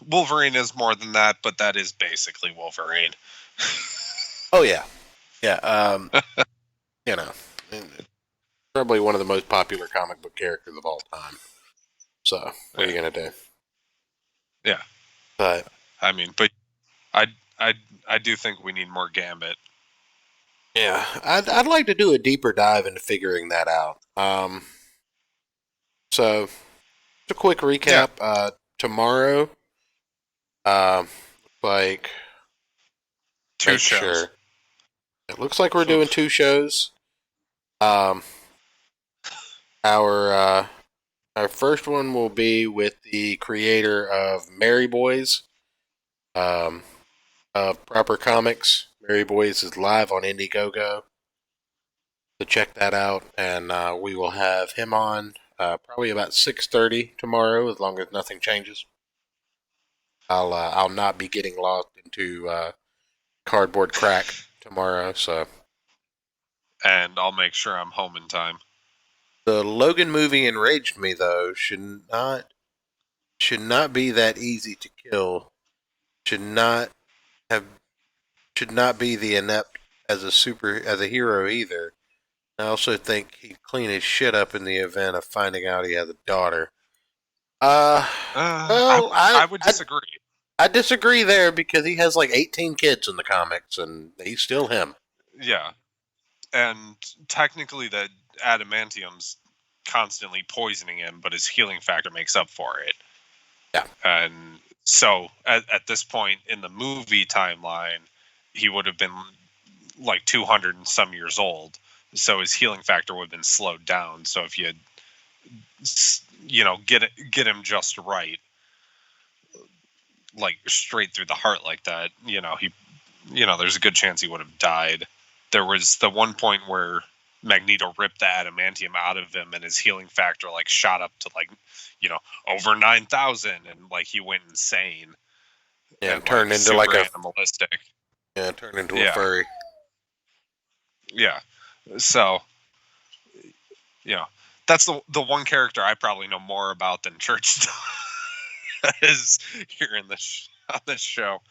C: Wolverine is more than that, but that is basically Wolverine.
B: Oh yeah. Yeah. You know, probably one of the most popular comic book characters of all time. So what are you gonna do?
C: Yeah.
B: But
C: I mean, but I do think we need more Gambit.
B: yeah, I'd like to do a deeper dive into figuring that out. So just a quick recap. Tomorrow, like
C: Two
B: make
C: shows.
B: sure. It looks like we're doing 2 shows. Um, our first one will be with the creator of Mary Boys, of Proper Comics. Mary Boys is live on Indiegogo, so check that out, and we will have him on probably about 6:30 tomorrow, as long as nothing changes. I'll not be getting lost into cardboard crack tomorrow, so.
C: And I'll make sure I'm home in time.
B: The Logan movie enraged me, though. Should not be that easy to kill. Should not be the inept as a hero either. I also think he'd clean his shit up in the event of finding out he has a daughter. Well,
C: I would disagree.
B: I disagree there, because he has like 18 kids in the comics, and he's still him.
C: Yeah. And technically the adamantium's constantly poisoning him, but his healing factor makes up for it.
B: Yeah.
C: And so at this point in the movie timeline, he would have been like 200 and some years old. So his healing factor would have been slowed down. So if you had, get him just right, like straight through the heart like that, there's a good chance he would have died. There was the one point where Magneto ripped the adamantium out of him, and his healing factor like shot up to over 9,000, and like he went insane.
B: Yeah,
C: and
B: turned into like a
C: animalistic.
B: Yeah, turned into a furry.
C: Yeah, so that's the one character I probably know more about than Church is here in on this show.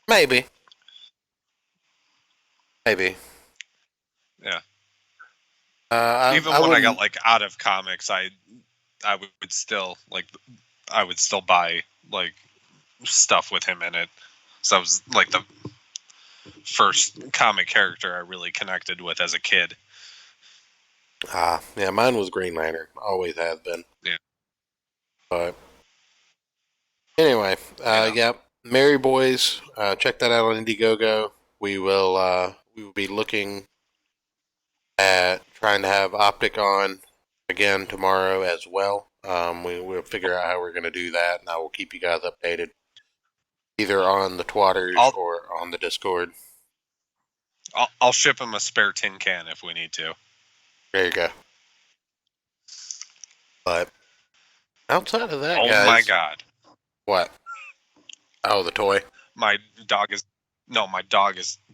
B: Maybe.
C: Yeah.
B: Even
C: when I got like out of comics, I would still buy like stuff with him in it. So that was like the first comic character I really connected with as a kid.
B: Yeah, mine was Green Lantern. Always has been.
C: Yeah.
B: But anyway, yeah, Mary Boys. Check that out on Indiegogo. We will be looking at trying to have Optic on again tomorrow as well. We'll figure out how we're going to do that, and I will keep you guys updated either on the Twatters or on the Discord.
C: I'll ship him a spare tin can if we need to.
B: There you go. But outside of that,
C: oh
B: guys,
C: my god!
B: What? Oh, the toy.
C: My dog is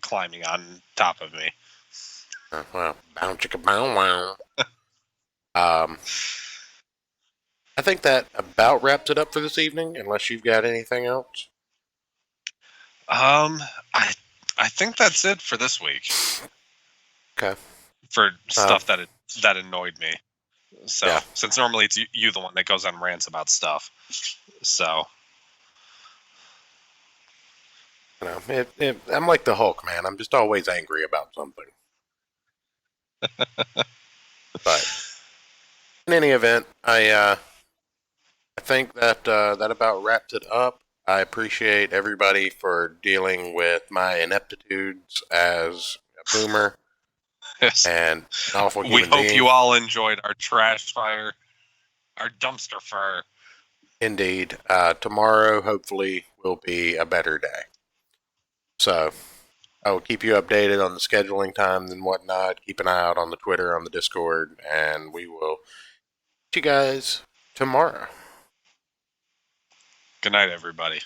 C: climbing on top of me.
B: Well, bow chicka bow wow. I think that about wraps it up for this evening, unless you've got anything else.
C: I think that's it for this week.
B: Okay.
C: For stuff that annoyed me. So since normally it's you the one that goes on rants about stuff. So
B: I'm like the Hulk, man. I'm just always angry about something. But in any event, I think that that about wraps it up. I appreciate everybody for dealing with my ineptitudes as a boomer.
C: Yes.
B: And an awful human
C: we hope
B: being.
C: You all enjoyed our trash fire, our dumpster fire.
B: Indeed. Tomorrow, hopefully, will be a better day. So, I will keep you updated on the scheduling times and whatnot. Keep an eye out on the Twitter, on the Discord, and we will see you guys tomorrow.
C: Good night, everybody.